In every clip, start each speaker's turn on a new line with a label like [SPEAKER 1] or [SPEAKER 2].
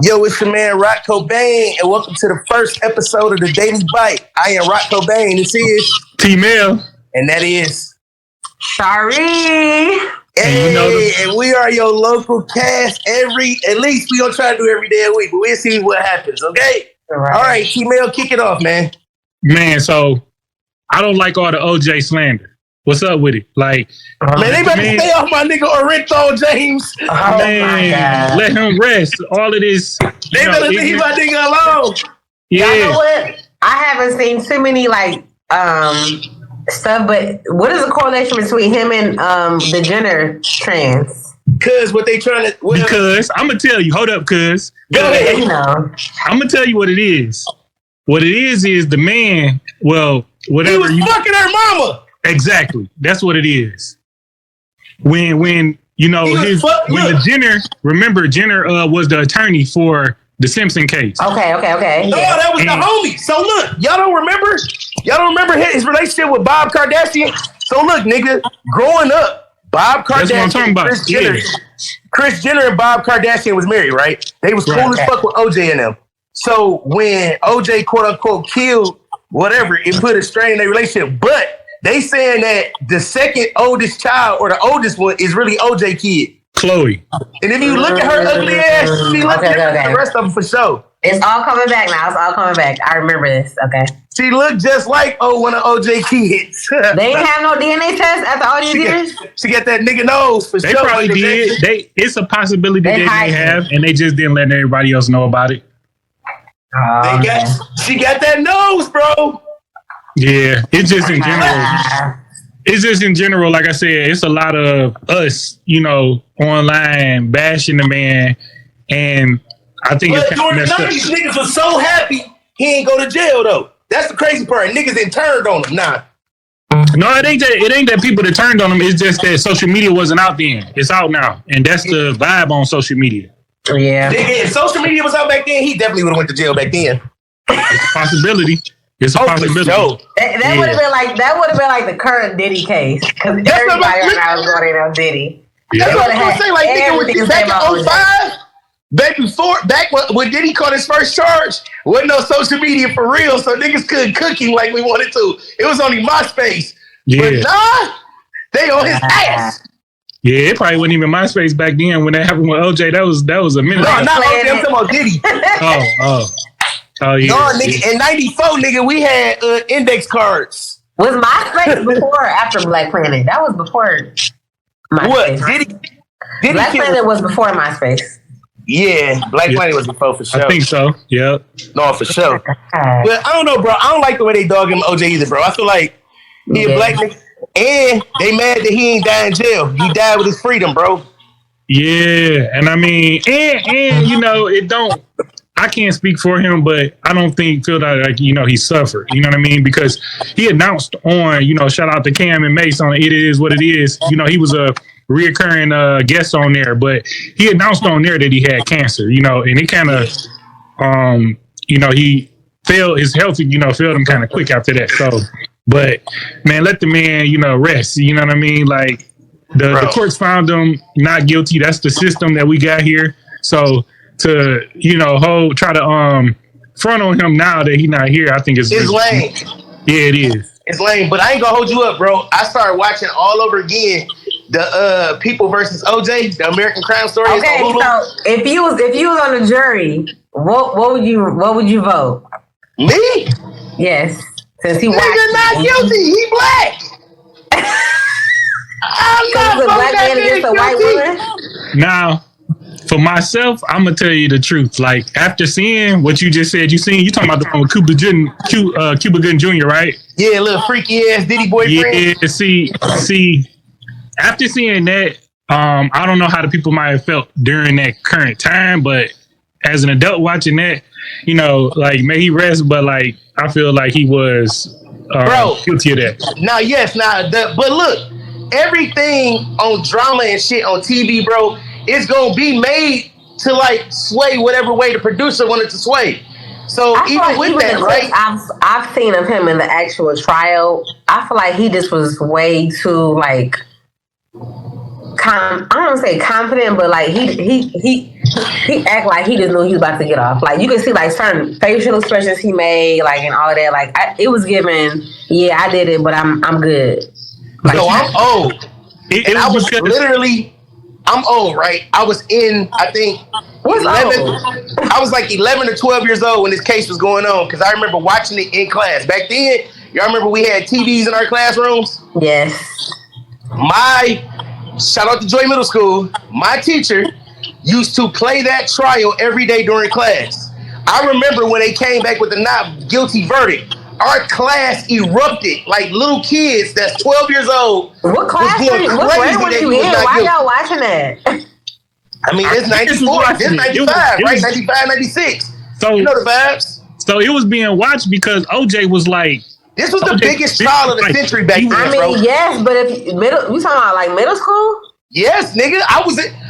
[SPEAKER 1] Yo, it's your man Rock Cobain, and welcome to the first episode of the Daily Bite. I am Rock Cobain. This is
[SPEAKER 2] Tramell,
[SPEAKER 1] and that is
[SPEAKER 3] Shari.
[SPEAKER 1] Hey, and we are your local cast. At least we gonna try to do every day a week, but we'll see what happens. Okay. All right, Tramell, kick it off, man.
[SPEAKER 2] Man, so I don't like all the OJ slander. What's up with it? Like,
[SPEAKER 1] man, they better stay off my nigga Orenthal James.
[SPEAKER 3] Oh
[SPEAKER 2] man, let him rest. All of this.
[SPEAKER 1] They better leave my nigga alone.
[SPEAKER 2] Yeah.
[SPEAKER 3] Y'all know what? I haven't seen too many stuff, but what is the correlation between him and the Jenner trans?
[SPEAKER 1] Cause what they trying to
[SPEAKER 2] because I'm gonna tell you, hold up, cuz.
[SPEAKER 1] Go ahead.
[SPEAKER 3] You know.
[SPEAKER 2] I'm gonna tell you what it is. What it is the man, well, whatever.
[SPEAKER 1] He was fucking her mama.
[SPEAKER 2] Exactly. That's what it is. When you know the Jenner, remember Jenner was the attorney for the Simpson case.
[SPEAKER 3] Okay.
[SPEAKER 1] No, that was the homie. So look, y'all don't remember his relationship with Bob Kardashian? So look, nigga, growing up, Bob Kardashian,
[SPEAKER 2] that's what I'm talking about.
[SPEAKER 1] Kris Jenner and Bob Kardashian was married, right? They was cool as fuck with OJ and them. So when OJ quote unquote killed whatever, it put a strain in their relationship. But they saying that the second oldest child or the oldest one is really OJ kid.
[SPEAKER 2] Chloe.
[SPEAKER 1] And if you look at her ugly ass, she looks like the rest of them for sure.
[SPEAKER 3] It's all coming back now. It's all coming back. I remember this. Okay.
[SPEAKER 1] She looked just like one of OJ kids.
[SPEAKER 3] They didn't have no DNA test after all these years?
[SPEAKER 1] She got that nigga nose for
[SPEAKER 2] they
[SPEAKER 1] sure.
[SPEAKER 2] They probably did. It's a possibility they have, and they just didn't let everybody else know about it.
[SPEAKER 1] She got that nose, bro.
[SPEAKER 2] Yeah, it's just in general. It's just in general, like I said, it's a lot of us, online bashing the man, and I think it's kind of messed up.
[SPEAKER 1] These niggas was so happy he ain't go to jail though. That's the crazy part. Niggas done turned on him. Nah.
[SPEAKER 2] No, it ain't that people that turned on him. It's just that social media wasn't out then. It's out now, and that's the vibe on social media.
[SPEAKER 3] Yeah.
[SPEAKER 1] If social media was out back then, he definitely would have went to jail back then.
[SPEAKER 2] It's a possibility. It's a possibility.
[SPEAKER 3] That would have been like the current Diddy case, because everybody right now is going in on Diddy.
[SPEAKER 1] Yeah. That's what I was gonna say. Like nigga, back in 05, back when Diddy caught his first charge, wasn't no social media for real, so niggas couldn't cook him like we wanted to. It was only MySpace. Yeah. But nah, they on his ass.
[SPEAKER 2] Yeah, it probably wasn't even MySpace back then when that happened with OJ. That was a minute.
[SPEAKER 1] No, not OJ. I'm talking about Diddy.
[SPEAKER 2] Oh yeah.
[SPEAKER 1] No, nigga. In '94, nigga, we had index cards.
[SPEAKER 3] Was MySpace before or after Black Planet? That was before MySpace.
[SPEAKER 1] What? Diddy
[SPEAKER 3] Black Planet was before MySpace.
[SPEAKER 1] Yeah, Black Planet was before for sure.
[SPEAKER 2] I think so. Yeah.
[SPEAKER 1] No, for sure. But I don't know, bro. I don't like the way they dog him OJ either, bro. I feel like he a black nigga, and they mad that he ain't died in jail. He died with his freedom, bro.
[SPEAKER 2] Yeah, and I mean, and it don't. I can't speak for him, but I don't feel that like he suffered. You know what I mean? Because he announced on shout out to Cam and Mace on It Is What It Is. He was a reoccurring guest on there, but he announced on there that he had cancer. And it kind of he failed his health. Failed him kind of quick after that. So, but man, let the man rest. You know what I mean? Like the courts found him not guilty. That's the system that we got here. So. To try to front on him now that he's not here, I think it's
[SPEAKER 1] lame.
[SPEAKER 2] Yeah, it is.
[SPEAKER 1] It's lame, but I ain't gonna hold you up, bro. I started watching all over again the People versus OJ, the American Crime Story.
[SPEAKER 3] Okay, so if you was on the jury, what would you vote?
[SPEAKER 1] Me?
[SPEAKER 3] Yes, since he
[SPEAKER 1] nigga not guilty. He black. I'm not
[SPEAKER 3] a black man against a white woman.
[SPEAKER 2] Now. For myself, I'm gonna tell you the truth. Like after seeing what you just said, you talking about the one with Cuba Gooding Jr., right?
[SPEAKER 1] Yeah, little freaky ass Diddy boyfriend.
[SPEAKER 2] Yeah, see. After seeing that, I don't know how the people might have felt during that current time, but as an adult watching that, like may he rest, but like I feel like he was guilty of that.
[SPEAKER 1] But look, everything on drama and shit on TV, bro. It's gonna be made to like sway whatever way the producer wanted to sway. So even with that, right?
[SPEAKER 3] I've seen of him in the actual trial. I feel like he just was way too like I don't want to say confident, but like he act like he just knew he was about to get off. Like you can see like certain facial expressions he made, like and all of that. Like it was given, yeah, I did it, but I'm good. Like,
[SPEAKER 1] so I'm old. I was literally, I'm old, right? I was in, I think, 11. I was like 11 or 12 years old when this case was going on because I remember watching it in class. Back then, y'all remember we had TVs in our classrooms?
[SPEAKER 3] Yes.
[SPEAKER 1] Shout out to Joy Middle School, my teacher used to play that trial every day during class. I remember when they came back with the not guilty verdict, our class erupted like little kids that's 12 years old.
[SPEAKER 3] What class? What grade were you in? Why y'all watching that?
[SPEAKER 1] I mean, it's 94, it's 95, right? 95, 96. So, you know the vibes.
[SPEAKER 2] So it was being watched because OJ was like,
[SPEAKER 1] this was the biggest trial of the century back then,
[SPEAKER 3] I mean, yes, but if you talking about like middle school?
[SPEAKER 1] Yes, nigga.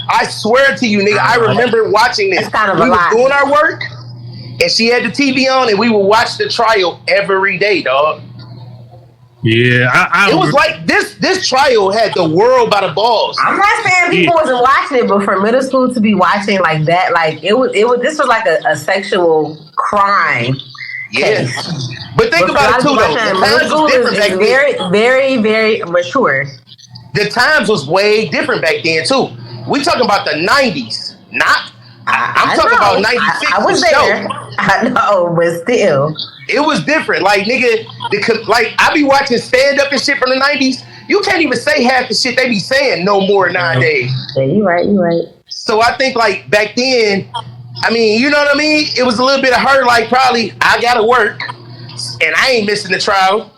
[SPEAKER 1] I swear to you, nigga, I remember watching this.
[SPEAKER 3] That's kind of
[SPEAKER 1] we was doing our work, and she had the TV on, and we would watch the trial every day, dog.
[SPEAKER 2] Yeah,
[SPEAKER 1] it was like this trial had the world by the balls.
[SPEAKER 3] I'm not saying people wasn't watching it, but for middle school to be watching like that, like it was. This was like a sexual crime.
[SPEAKER 1] Yes, but think about it too, though. The times was different back then.
[SPEAKER 3] Very, very, very mature.
[SPEAKER 1] The times was way different back then too. We talking about the 90s, not. I'm talking about 96.
[SPEAKER 3] I was there. I know, but still,
[SPEAKER 1] it was different. Like nigga, like I be watching stand up and shit from the 90s. You can't even say half the shit they be saying no more nowadays.
[SPEAKER 3] Yeah, you right.
[SPEAKER 1] So I think like back then, I mean, you know what I mean? It was a little bit of her, like probably I gotta work, and I ain't missing the trial.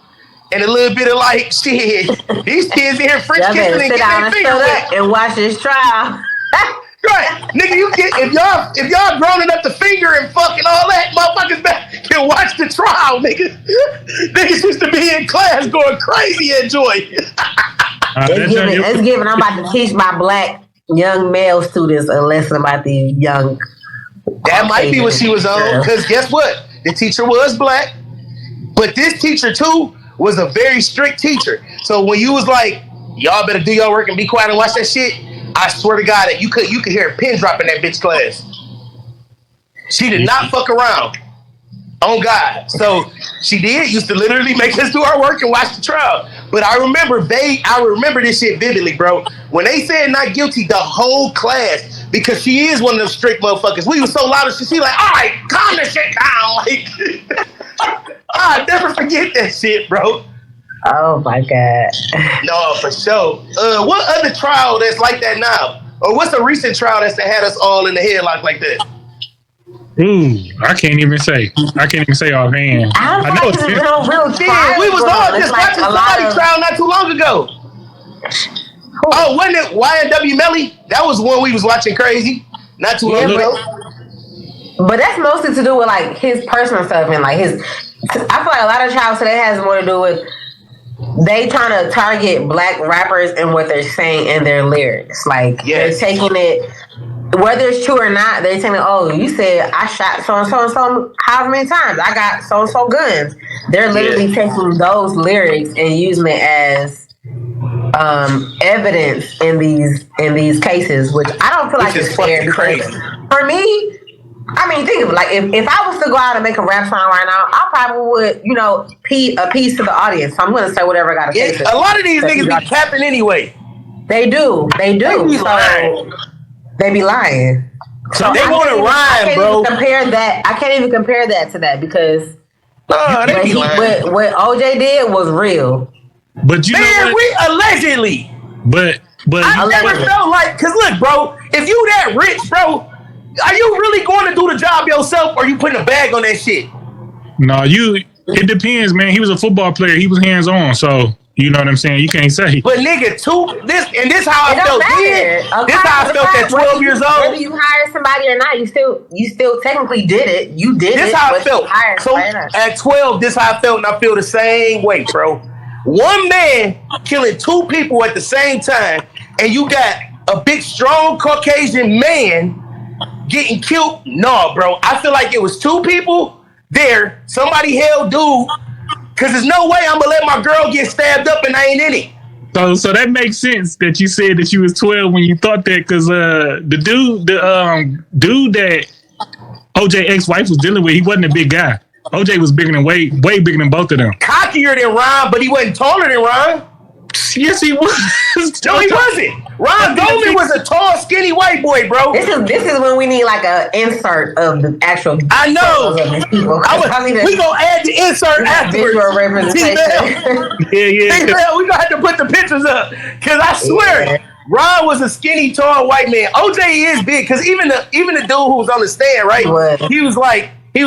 [SPEAKER 1] And a little bit of like, shit, these kids in here French kissing and getting their finger wet.
[SPEAKER 3] And watch this trial.
[SPEAKER 1] Right, nigga, you get if y'all grown enough to finger and fucking all that, motherfuckers back can watch the trial, nigga. Niggas used to be in class going crazy and joy.
[SPEAKER 3] It's given. I'm about to teach my black young male students a lesson about these young.
[SPEAKER 1] That might be what she was on, because guess what? The teacher was black, but this teacher too was a very strict teacher. So when you was like, y'all better do your work and be quiet and watch that shit, I swear to God that you could hear a pin drop in that bitch class. She did not fuck around. On God. So she used to literally make us do our work and watch the trial. But I remember this shit vividly, bro. When they said not guilty, the whole class, because she is one of those strict motherfuckers. We were so loud, she like, all right, calm this shit down. Like, I'll never forget that shit, bro.
[SPEAKER 3] Oh my God.
[SPEAKER 1] No, for sure. What other trial that's like that now? Or what's a recent trial that's had us all in the headlock like that?
[SPEAKER 2] I can't even say offhand. I know it's
[SPEAKER 3] real trial.
[SPEAKER 1] We was all just watching somebody's trial not too long ago. Oh, wasn't it YNW Melly? That was one we was watching crazy not too long ago.
[SPEAKER 3] But that's mostly to do with like his personal stuff and like his. I feel like a lot of trials today has more to do with they trying to target black rappers and what they're saying in their lyrics. Like they're taking it. Whether it's true or not, they're saying, oh, you said I shot so-and-so however many times. I got so-and-so guns. They're literally taking those lyrics and using it as evidence in these cases, which I don't feel like it's fair.
[SPEAKER 1] Crazy.
[SPEAKER 3] For me, I mean, think of it. Like, if I was to go out and make a rap song right now, I probably would, appease to the audience. So I'm going to say whatever I got to say.
[SPEAKER 1] A lot of these niggas be capping anyway.
[SPEAKER 3] They do. They be lying. They be lying.
[SPEAKER 1] So they want to rhyme, bro.
[SPEAKER 3] I can't even compare that to that because
[SPEAKER 1] what
[SPEAKER 3] OJ did was real.
[SPEAKER 2] But you know what?
[SPEAKER 1] We allegedly.
[SPEAKER 2] But
[SPEAKER 1] I never felt like, because look, bro, if you that rich, bro, are you really going to do the job yourself or you putting a bag on that shit?
[SPEAKER 2] No, it depends, man. He was a football player. He was hands-on, so you know what I'm saying? You can't say.
[SPEAKER 1] But nigga, this how I felt then. Okay, this how I felt at 12 years old.
[SPEAKER 3] Whether you hire somebody or not, you still technically did it. You did it.
[SPEAKER 1] This how I felt. So at 12, this how I felt, and I feel the same way, bro. One man killing two people at the same time, and you got a big, strong Caucasian man getting killed. No, bro. I feel like it was two people there. Somebody held dude. Because there's no way I'm going to let my girl get stabbed up and I ain't in it.
[SPEAKER 2] So that makes sense that you said that you was 12 when you thought that, because the dude that OJ ex-wife was dealing with, he wasn't a big guy. OJ was bigger than way bigger than both of them.
[SPEAKER 1] Cockier than Ron, but he wasn't taller than Ron.
[SPEAKER 2] Yes, he was.
[SPEAKER 1] No, he wasn't. Ron Goldman was a tall, skinny white boy, bro.
[SPEAKER 3] This is when we need like an insert of the actual.
[SPEAKER 1] I know. We gonna add the insert afterwards.
[SPEAKER 3] Visual representation.
[SPEAKER 1] Yeah. We gonna have to put the pictures up, because I swear, Ron was a skinny, tall white man. OJ is big, because even the dude who was on the stand, right? He was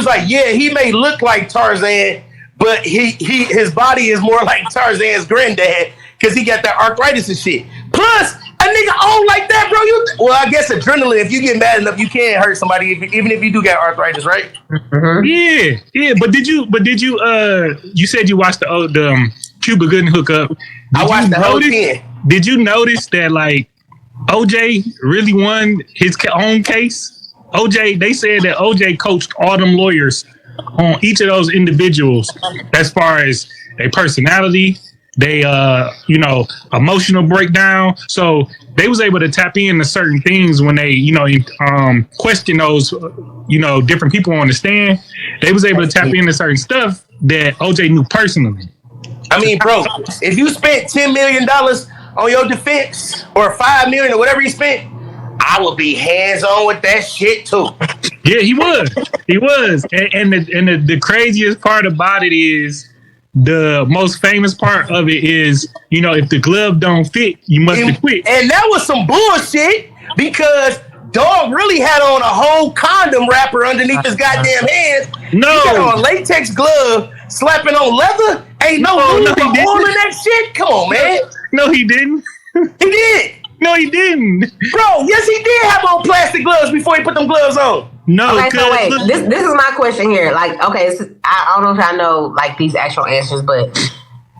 [SPEAKER 1] like, yeah, he may look like Tarzan, but his body is more like Tarzan's granddad, because he got that arthritis and shit. Plus, a nigga old like that, bro. Well, I guess adrenaline, if you get mad enough, you can hurt somebody, even if you do got arthritis, right?
[SPEAKER 2] Mm-hmm. Yeah. But did you? You said you watched the Cuba Gooding hookup.
[SPEAKER 1] I watched the whole thing.
[SPEAKER 2] Did you notice that like OJ really won his own case? OJ, they said that OJ coached all them lawyers on each of those individuals as far as their personality, they emotional breakdown. So they was able to tap into certain things when they question those different people on the stand. They was able to tap into certain stuff that OJ knew personally.
[SPEAKER 1] I mean, bro, if you spent $10 million on your defense, or $5 million, or whatever you spent, I would be hands on with that shit too.
[SPEAKER 2] Yeah, he was. And the craziest part about it is, the most famous part of it is, if the glove don't fit, you must have quit.
[SPEAKER 1] And that was some bullshit, because dog really had on a whole condom wrapper underneath his goddamn hands.
[SPEAKER 2] No.
[SPEAKER 1] He had on a latex glove, slapping on leather. Ain't no oil in that shit. Come on, man.
[SPEAKER 2] No, he didn't.
[SPEAKER 1] He did.
[SPEAKER 2] No, he didn't.
[SPEAKER 1] Bro, yes, he did have on plastic gloves before he put them gloves on.
[SPEAKER 2] No,
[SPEAKER 3] okay, so wait. This is my question here. Like, okay, I don't know if I know like these actual answers, but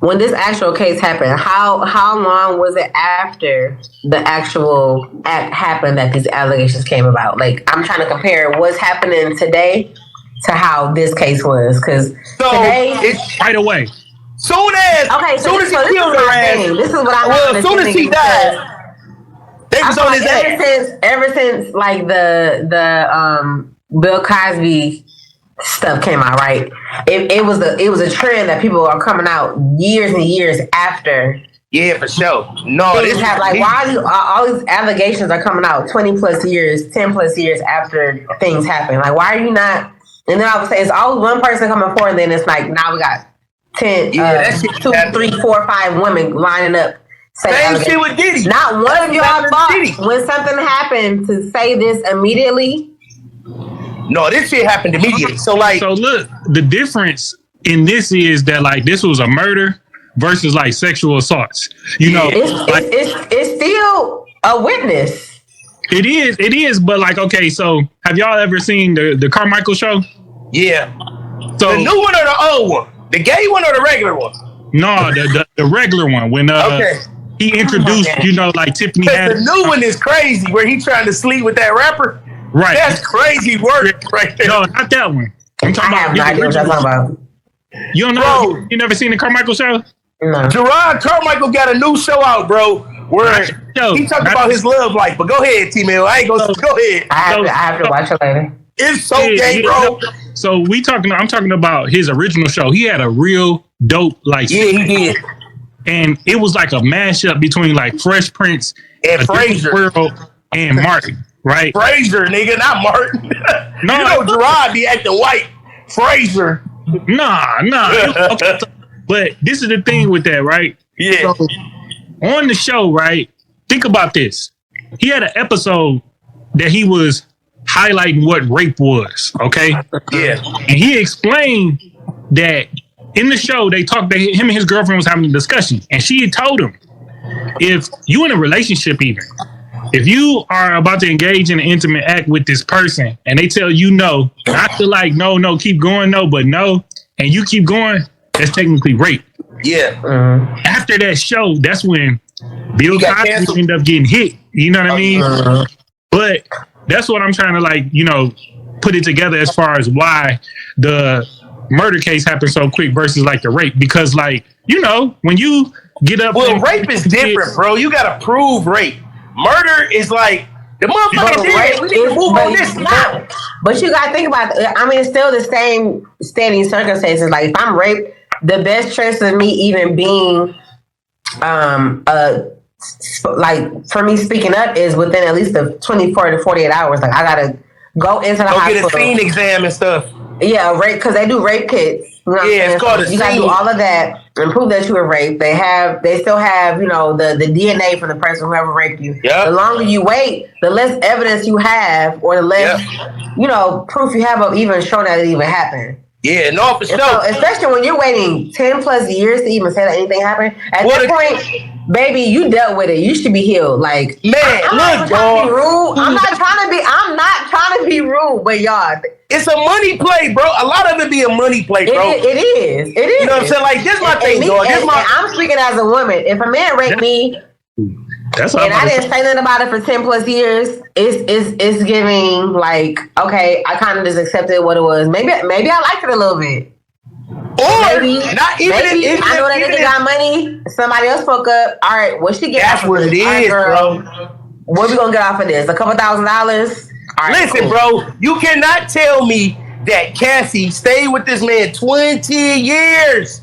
[SPEAKER 3] when this actual case happened, how long was it after the actual act happened that these allegations came about? Like, I'm trying to compare what's happening today to how this case was, because today
[SPEAKER 2] it's right away.
[SPEAKER 1] Soon as he killed her ass.
[SPEAKER 3] This is what I'm.
[SPEAKER 1] Well, as soon as he died. They was on his ass.
[SPEAKER 3] Ever since like the Bill Cosby stuff came out, right? It was a trend that people are coming out years and years after.
[SPEAKER 1] Yeah, for sure. No,
[SPEAKER 3] this have like why all these allegations are coming out 20 plus years, 10 plus years after things happen. Like, why are you not? And then I would say it's always one person coming forward. And then it's like now we got 10, 2, 3, 4, 5 women lining up.
[SPEAKER 1] Same shit with Diddy.
[SPEAKER 3] Not one of y'all thought when something happened to say this immediately.
[SPEAKER 1] No, this shit happened immediately. So
[SPEAKER 2] look, the difference in this is that like this was a murder versus like sexual assaults.
[SPEAKER 3] It's still a witness.
[SPEAKER 2] It is. But like, okay, so have y'all ever seen the Carmichael show?
[SPEAKER 1] Yeah.
[SPEAKER 2] So
[SPEAKER 1] the new one or the old one? The gay one or the regular one?
[SPEAKER 2] No, the regular one. When he introduced, like Tiffany.
[SPEAKER 1] The new one is crazy, where he trying to sleep with that rapper.
[SPEAKER 2] Right.
[SPEAKER 1] That's crazy work right there.
[SPEAKER 2] No, not that one. I'm talking about the original. You don't know?
[SPEAKER 1] Bro,
[SPEAKER 2] you never seen the Carmichael show?
[SPEAKER 3] No.
[SPEAKER 1] Gerard Carmichael got a new show out, bro, where he talked about his love life. But go ahead, T-Mail. I ain't gonna go ahead.
[SPEAKER 3] I have to watch it later.
[SPEAKER 1] It's so gay, bro.
[SPEAKER 2] So I'm talking about his original show. He had a real dope
[SPEAKER 1] he did.
[SPEAKER 2] And it was like a mashup between like Fresh Prince
[SPEAKER 1] and Frasier
[SPEAKER 2] and Martin, right?
[SPEAKER 1] Frasier, nigga, not Martin. No, Gerard be acting white. Frasier.
[SPEAKER 2] Nah. Okay, but this is the thing with that, right?
[SPEAKER 1] Yeah.
[SPEAKER 2] So, on the show, right? Think about this. He had an episode that he was highlighting what rape was, okay?
[SPEAKER 1] Yeah.
[SPEAKER 2] And he explained that in the show, him and his girlfriend was having a discussion, and she had told him, if you in a relationship even, if you are about to engage in an intimate act with this person and they tell you no, not to like, no, keep going, no, but no, and you keep going, that's technically rape.
[SPEAKER 1] Yeah.
[SPEAKER 2] After that show, that's when Bill Cosby ended up getting hit. You know what I mean? But that's what I'm trying to put it together as far as why the murder case happened so quick versus like the rape. Because when you get up.
[SPEAKER 1] Well, rape is different, bro. You gotta prove rape. Murder is like the motherfucker did. We need to move on this now.
[SPEAKER 3] But you gotta think about it. I mean, it's still the same standing circumstances. Like if I'm raped, the best chance of me even being like for me speaking up is within at least the 24 to 48 hours. Like I gotta go into the hospital.
[SPEAKER 1] Get a scene exam and stuff.
[SPEAKER 3] Yeah, rape, because they do rape kits. You know
[SPEAKER 1] it's called a scene.
[SPEAKER 3] You gotta do all of that and prove that you were raped. They still have, you know, the DNA from the person who ever raped you. Yep. The longer you wait, the less evidence you have, or the less, you know, proof you have of even showing that it even happened.
[SPEAKER 1] Yeah, no, for sure.
[SPEAKER 3] So, especially when you're waiting 10 plus years to even say that anything happened. At that point, baby, you dealt with it. You should be healed. Like,
[SPEAKER 1] man,
[SPEAKER 3] I'm not trying to be rude. I'm not trying to be rude, but y'all,
[SPEAKER 1] it's a money play, bro. A lot of it be a money play, bro.
[SPEAKER 3] It is.
[SPEAKER 1] You know what I'm saying? Like, this my thing, dog.
[SPEAKER 3] I'm speaking as a woman. If a man raped me, and I didn't say nothing about it for 10 plus years, it's giving like, okay, I kind of just accepted what it was. Maybe I liked it a little bit.
[SPEAKER 1] Or maybe I
[SPEAKER 3] know that nigga got money. Somebody else spoke up. All right, what she get?
[SPEAKER 1] That's what it is, bro.
[SPEAKER 3] What we gonna get off of this? A couple $1,000s. Right,
[SPEAKER 1] listen, bro, you cannot tell me that Cassie stayed with this man 20 years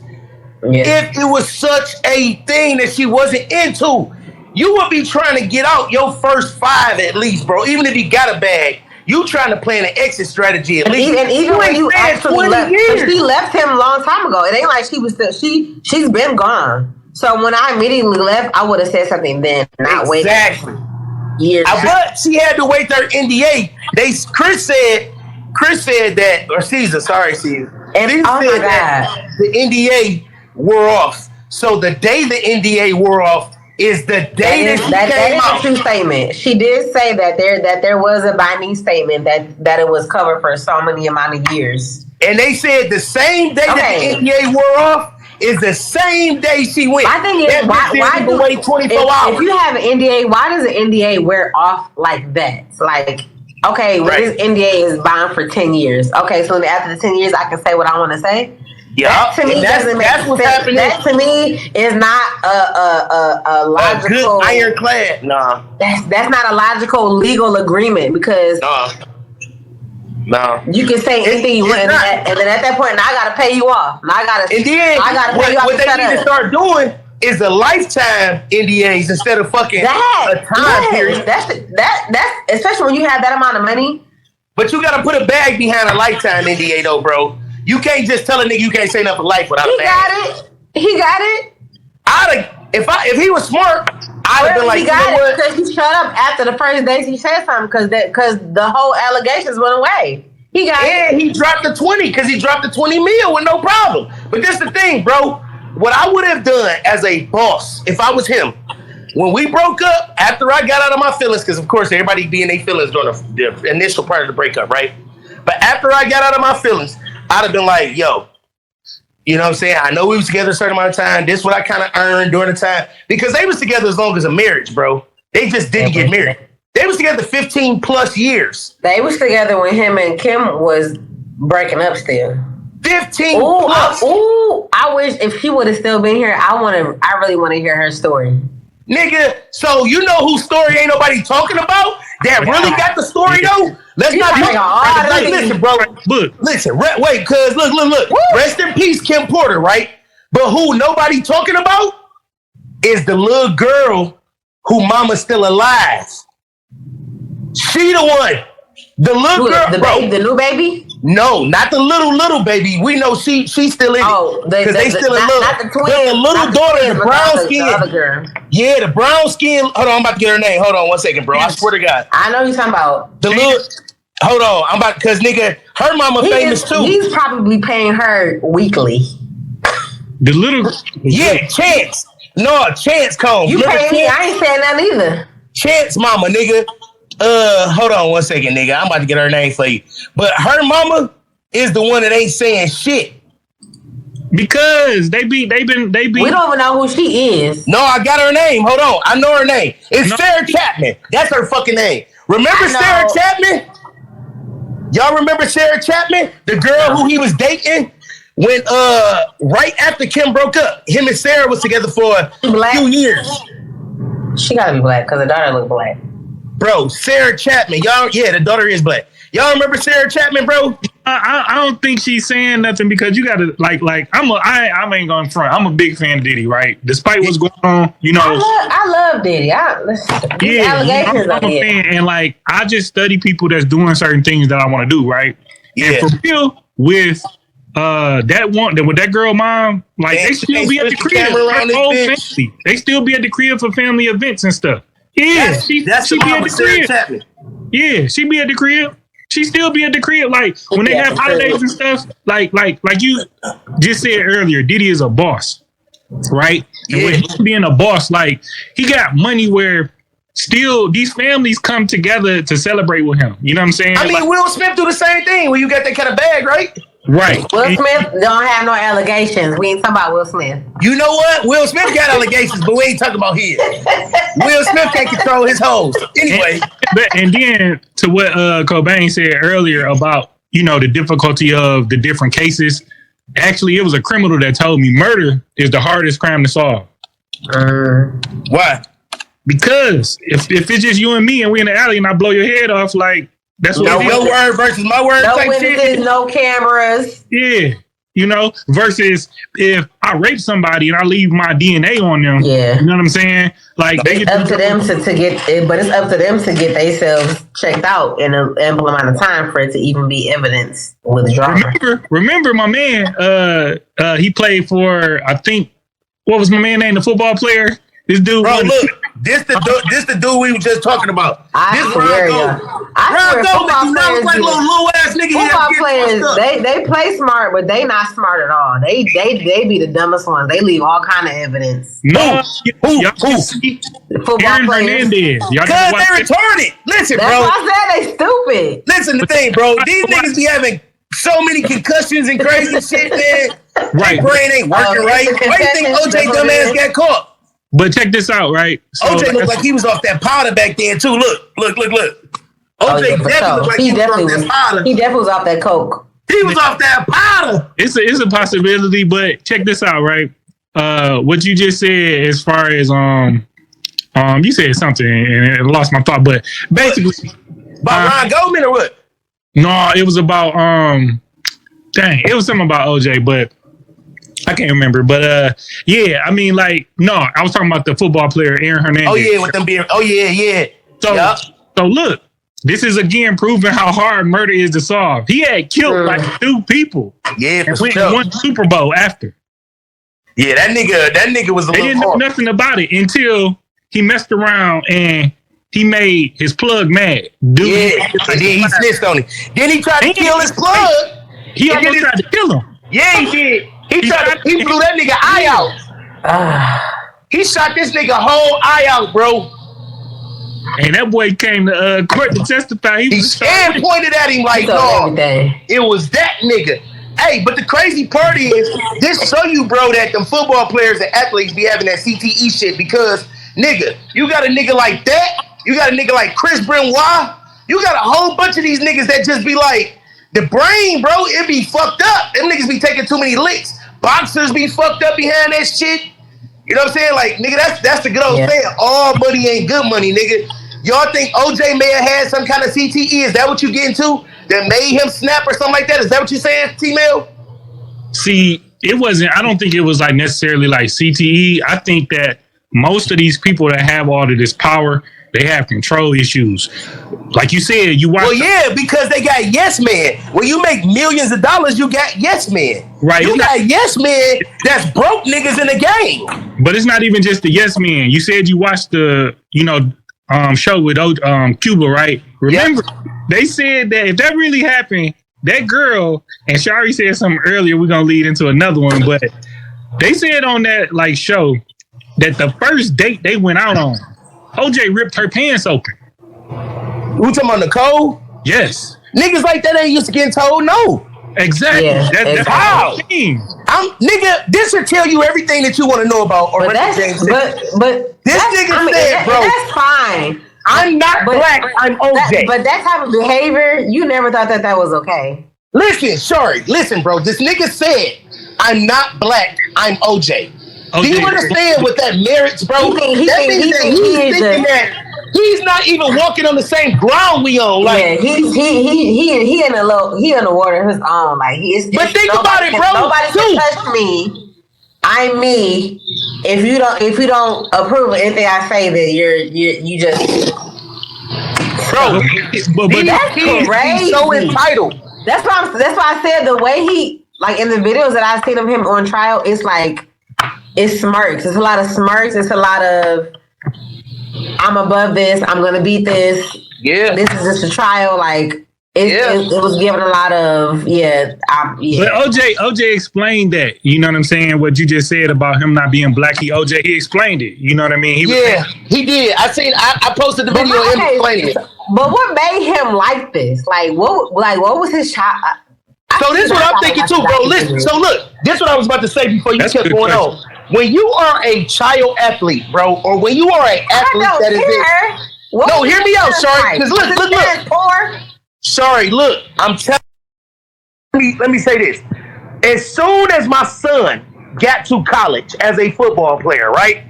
[SPEAKER 1] if it was such a thing that she wasn't into. You would be trying to get out your first 5 at least, bro. Even if you got a bag, you trying to plan an exit strategy at least.
[SPEAKER 3] And even when you actually left, she left him a long time ago. It ain't like she was still, she's been gone. So when I immediately left, I would have said something then, not wait.
[SPEAKER 1] Exactly.
[SPEAKER 3] Years.
[SPEAKER 1] But she had to wait their NDA. Chris said that, or Caesar, sorry, Caesar.
[SPEAKER 3] And
[SPEAKER 1] Caesar said that the NDA wore off. So the day the NDA wore off is the day that she came out.
[SPEAKER 3] That is a true statement. She did say that there was a binding statement that it was covered for so many amount of years.
[SPEAKER 1] And they said the same day that the NDA wore off is the same day she went.
[SPEAKER 3] My thing is, why do
[SPEAKER 1] wait 24 hours?
[SPEAKER 3] If you have an NDA, why does the NDA wear off like that? Like, okay, this NDA is bound for 10 years. Okay, so after the 10 years, I can say what I want to say.
[SPEAKER 1] Yeah,
[SPEAKER 3] that to me doesn't make sense. Happening. That to me is not a logical,
[SPEAKER 1] good ironclad. Nah,
[SPEAKER 3] that's not a logical legal agreement because.
[SPEAKER 1] No.
[SPEAKER 3] You can say anything you want, and then at that point, now I gotta pay you off. Now I gotta pay you off.
[SPEAKER 1] What they need to start doing is a lifetime NDAs instead of fucking a time period.
[SPEAKER 3] That's especially when you have that amount of money.
[SPEAKER 1] But you gotta put a bag behind a lifetime NDA though, bro. You can't just tell a nigga you can't say nothing for life without a bag.
[SPEAKER 3] He got it.
[SPEAKER 1] If he was smart, I'd have been like,
[SPEAKER 3] he got it because he shut up after the first day he said something because the whole allegations went away. He got it.
[SPEAKER 1] He dropped the 20 because he dropped the 20 mil with no problem. But this the thing, bro. What I would have done as a boss, if I was him, when we broke up, after I got out of my feelings, because of course everybody be in their feelings during the initial part of the breakup, right? But after I got out of my feelings, I'd have been like, yo, you know what I'm saying? I know we was together a certain amount of time. This is what I kind of earned during the time. Because they was together as long as a marriage, bro. They just didn't get married. They was together 15 plus years.
[SPEAKER 3] They was together when him and Kim was breaking up still.
[SPEAKER 1] 15 plus.
[SPEAKER 3] I wish if she would have still been here, I really want to hear her story.
[SPEAKER 1] Nigga, so you know whose story ain't nobody talking about? That really got the story though? Let's not listen, bro. Listen, wait, cuz look. Woo. Rest in peace, Kim Porter, right? But who nobody talking about is the little girl who mama's still alive. She the one. The little girl,
[SPEAKER 3] the new baby?
[SPEAKER 1] No, not the little baby. We know she's still in it. Because they still in love.
[SPEAKER 3] Not the twins.
[SPEAKER 1] But the little daughter, the brown skin.
[SPEAKER 3] The other girl.
[SPEAKER 1] Yeah, the brown skin. Hold on, I'm about to get her name. Hold on 1 second, bro. I swear to God.
[SPEAKER 3] I know you're talking about.
[SPEAKER 1] The little. Hold on, I'm about, because nigga, her mama famous too.
[SPEAKER 3] He's probably paying her weekly.
[SPEAKER 2] The little.
[SPEAKER 1] Yeah, Chance. No, Chance Combs.
[SPEAKER 3] You pay me? I ain't saying that either.
[SPEAKER 1] Chance mama, nigga. Hold on 1 second, nigga. I'm about to get her name for you. But her mama is the one that ain't saying shit.
[SPEAKER 2] Because they be.
[SPEAKER 3] We don't even know who she is.
[SPEAKER 1] No, I got her name. Hold on. I know her name. It's Sarah Chapman. That's her fucking name. Remember Sarah Chapman? Y'all remember Sarah Chapman? The girl who he was dating when right after Kim broke up, him and Sarah was together for a few years.
[SPEAKER 3] She gotta be black because the daughter look black.
[SPEAKER 1] Bro, Sarah Chapman, y'all. Yeah, the daughter is black. Y'all remember Sarah Chapman, bro?
[SPEAKER 2] I don't think she's saying nothing because you gotta like I ain't going front. I'm a big fan of Diddy, right? Despite what's going on, you know.
[SPEAKER 3] I love Diddy. Allegations
[SPEAKER 2] I'm a fan, and like I just study people that's doing certain things that I want to do, right? Yeah. And for real, with that girl mom, like they still be at the crib. They still be at the crib for family events and stuff. Yeah, she be at the crib. Yeah, she be at the crib. She still be at the crib. Like when they have holidays and stuff. Like you just said earlier, Diddy is a boss, right? And with him being a boss, like he got money where still these families come together to celebrate with him. You know what I'm saying?
[SPEAKER 1] I mean, Will Smith do the same thing when you got that kind of bag, right?
[SPEAKER 2] Right.
[SPEAKER 3] Will Smith don't have no allegations. We ain't talking about Will Smith.
[SPEAKER 1] You know what? Will Smith got allegations, but we ain't talking about his. Will Smith can't control his hoes. Anyway.
[SPEAKER 2] And then to what Cobain said earlier about, you know, the difficulty of the different cases. Actually, it was a criminal that told me murder is the hardest crime to solve.
[SPEAKER 1] Why?
[SPEAKER 2] Because if it's just you and me and we in the alley and I blow your head off, like, that's what
[SPEAKER 1] your word versus my word.
[SPEAKER 3] No witnesses, no cameras.
[SPEAKER 2] Yeah. You know, versus if I rape somebody and I leave my DNA on them. Yeah. You know what I'm saying? Like
[SPEAKER 3] it's up to them to get it, but it's up to them to get themselves checked out in an ample amount of time for it to even be evidence withdrawn.
[SPEAKER 2] Remember my man, he played for, I think, what was my man name, the football player? This dude.
[SPEAKER 1] Bro, look, this the dude we were just talking about. This Ron Goldman, you know, like little ass nigga.
[SPEAKER 3] Football players, they play smart, but they not smart at all. They be the dumbest ones. They leave all kind of evidence.
[SPEAKER 2] No,
[SPEAKER 1] who?
[SPEAKER 3] Football players.
[SPEAKER 1] Because they retarded. Listen,
[SPEAKER 3] That's
[SPEAKER 1] bro.
[SPEAKER 3] Why I said they stupid.
[SPEAKER 1] Listen, the thing, bro. These niggas be having so many concussions and crazy shit, man. Right. Their brain ain't working right. Why do you think OJ dumbass got caught?
[SPEAKER 2] But check this out, right?
[SPEAKER 1] So, OJ looked like he was off that powder back then too. Look. OJ definitely looked like he was off that powder.
[SPEAKER 3] He definitely was off that coke.
[SPEAKER 1] He was off that powder.
[SPEAKER 2] It's a possibility, but check this out, right? What you just said as far as you said something and I lost my thought, but basically
[SPEAKER 1] about Ron Goldman or what?
[SPEAKER 2] No, it was about it was something about OJ, but I can't remember, but yeah, I mean, like, no, I was talking about the football player Aaron Hernandez.
[SPEAKER 1] Oh yeah, with them being, yeah.
[SPEAKER 2] So look, this is again proving how hard murder is to solve. He had killed like 2 people.
[SPEAKER 1] Yeah,
[SPEAKER 2] and won Super Bowl after.
[SPEAKER 1] Yeah, that nigga was a little.
[SPEAKER 2] They didn't know nothing about it until he messed around and he made his plug mad. Dude,
[SPEAKER 1] yeah, and then he snitched on it. Then he tried to kill his plug.
[SPEAKER 2] He almost tried to kill him.
[SPEAKER 1] Yeah, he did. He blew that nigga eye out. He shot this nigga whole eye out, bro.
[SPEAKER 2] And that boy came to court to testify.
[SPEAKER 1] He pointed at him like, no, it was that nigga. Hey, but the crazy part is, this show you, bro, that them football players and athletes be having that CTE shit because, nigga, you got a nigga like that. You got a nigga like Chris Benoit. You got a whole bunch of these niggas that just be like, the brain, bro, it be fucked up. Them niggas be taking too many licks. Boxers be fucked up behind that shit. You know what I'm saying? Like, nigga, that's the good old saying. All money ain't good money, nigga. Y'all think OJ may have had some kind of CTE? Is that what you getting to? That made him snap or something like that? Is that what you're saying, T-Mail?
[SPEAKER 2] See, it wasn't, I don't think it was like necessarily like CTE. I think that most of these people that have all of this power, they have control issues. Like you said, you watch.
[SPEAKER 1] Well, yeah, because they got yes men. When you make millions of dollars, you got yes men.
[SPEAKER 2] Right.
[SPEAKER 1] You got yes men that's broke niggas in the game.
[SPEAKER 2] But it's not even just the yes men. You said you watched the, show with Cuba, right? Remember, they said that if that really happened, that girl, and Shari said something earlier, we're going to lead into another one, but they said on that like show that the first date they went out on, OJ ripped her pants open.
[SPEAKER 1] Who talking about Nicole?
[SPEAKER 2] Yes.
[SPEAKER 1] Niggas like that ain't used to getting told no.
[SPEAKER 2] Exactly. Yeah,
[SPEAKER 1] that's how. Nigga, this should tell you everything that you want to know about.
[SPEAKER 3] But this nigga
[SPEAKER 1] said, bro,
[SPEAKER 3] that's fine.
[SPEAKER 1] I'm not black. I'm OJ.
[SPEAKER 3] But that type of behavior, you never thought that was okay.
[SPEAKER 1] Listen, bro. This nigga said I'm not black. I'm OJ. Do you understand what that merits, bro? That means that he's thinking that he's not even walking on the same ground we on. Like,
[SPEAKER 3] yeah, he in the water of his own. Like
[SPEAKER 1] but think about it, bro.
[SPEAKER 3] Nobody can touch me. I'm me. If you don't approve of anything I say, then you just
[SPEAKER 1] bro.
[SPEAKER 3] But that's crazy.
[SPEAKER 1] He's so entitled.
[SPEAKER 3] That's why I said the way he, like, in the videos that I've seen of him on trial, it's like, it's smirks. It's a lot of smirks. It's a lot of, I'm above this. I'm gonna beat this.
[SPEAKER 1] Yeah.
[SPEAKER 3] This is just a trial. Like, it was given a lot of
[SPEAKER 2] But OJ explained that. You know what I'm saying? What you just said about him not being black. He explained it. You know what I mean?
[SPEAKER 1] He did. I posted the video of him explaining it.
[SPEAKER 3] But what made him like this? Like what was his child?
[SPEAKER 1] So this is what I'm thinking too, bro. Listen. So look, this is what I was about to say before you kept going on. When you are a child athlete, bro, or when you are an athlete that is no, hear me out, Shari. Because look. Sorry, look, I'm telling you, let me say this. As soon as my son got to college as a football player, right?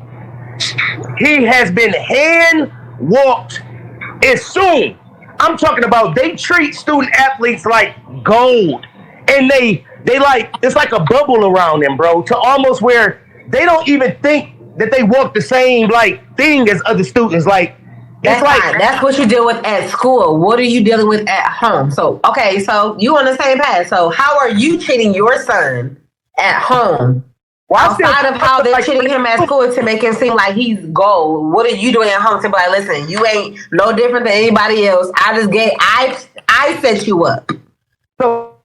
[SPEAKER 1] He has been hand walked as soon. I'm talking about they treat student athletes like gold. And they like, it's like a bubble around them, bro, to almost where they don't even think that they walk the same like thing as other students. Like,
[SPEAKER 3] that's like that's what you deal with at school. What are you dealing with at home? So so you on the same path. So how are you treating your son at home? Outside of how they're treating him at school to make him seem like he's gold, what are you doing at home to be like, listen, you ain't no different than anybody else. I set you up.
[SPEAKER 1] So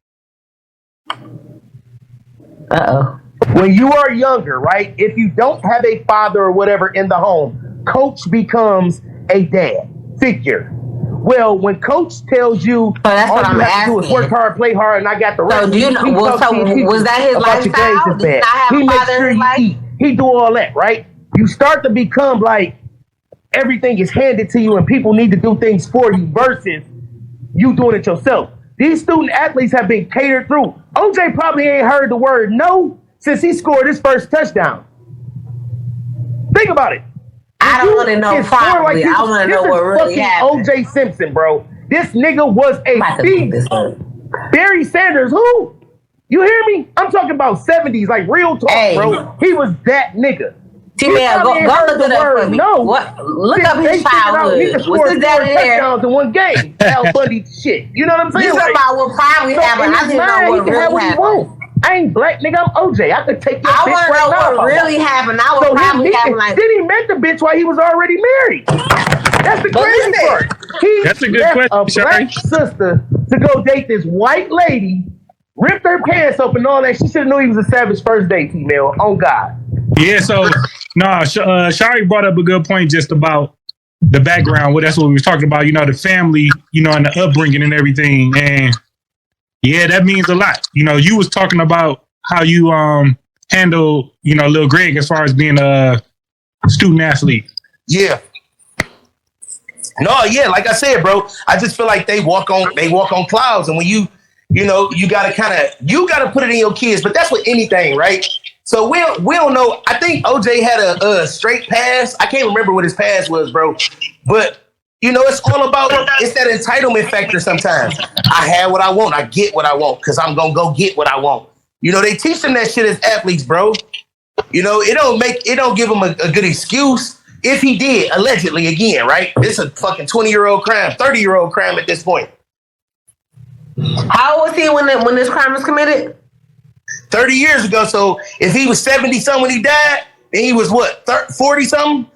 [SPEAKER 1] when you are younger, right? If you don't have a father or whatever in the home, coach becomes a dad figure. Well, when coach tells you
[SPEAKER 3] that's
[SPEAKER 1] all
[SPEAKER 3] what
[SPEAKER 1] you have to do is work hard, play hard, and I got the rest.
[SPEAKER 3] So do you know? Was that his lifestyle? Did he not have a father in his life?
[SPEAKER 1] He do all that, right? You start to become like everything is handed to you, and people need to do things for you versus you doing it yourself. These student athletes have been catered through. OJ probably ain't heard the word no since he scored his first touchdown. Think about it.
[SPEAKER 3] I don't want to know probably. I want to know what really happened.
[SPEAKER 1] OJ Simpson, bro. This nigga was a beast. Barry Sanders, who? You hear me? I'm talking about 70s, like real talk, bro. He was that nigga.
[SPEAKER 3] T-Man, go look it up for me.
[SPEAKER 1] No.
[SPEAKER 3] What? Look up his childhood.
[SPEAKER 1] Was his dad in there? Touchdowns in one game. Al Bundy shit. You know what I'm saying?
[SPEAKER 3] You talking about what probably happened. I didn't know what really happened.
[SPEAKER 1] I ain't black, nigga. I'm OJ. I could take your bitch right now.
[SPEAKER 3] I want to know what really happened. I would probably happen like.
[SPEAKER 1] Then he met the bitch while he was already married. That's the crazy part.
[SPEAKER 2] That's a good question.
[SPEAKER 1] A black sister to go date this white lady, ripped her pants open and all that. She should have knew he was a savage first date, female. On God.
[SPEAKER 2] Yeah. So Shari brought up a good point just about the background. Well, that's what we was talking about. You know, the family. You know, and the upbringing and everything. And yeah, that means a lot. You know, you was talking about how you handle, you know, Lil Greg as far as being a student athlete.
[SPEAKER 1] Yeah. No, yeah, like I said, bro, I just feel like they walk on clouds, and when you gotta put it in your kids, but that's with anything, right? So we don't know. I think OJ had a straight pass. I can't remember what his pass was, bro, but. You know, it's all about, it's that entitlement factor sometimes. I have what I want. I get what I want because I'm going to go get what I want. You know, they teach them that shit as athletes, bro. You know, it don't give them a good excuse. If he did, allegedly, again, right? It's a fucking 20-year-old crime, 30-year-old crime at this point.
[SPEAKER 3] How old was he when this crime was committed?
[SPEAKER 1] 30 years ago. So if he was 70-something when he died, then he was what, 40-something?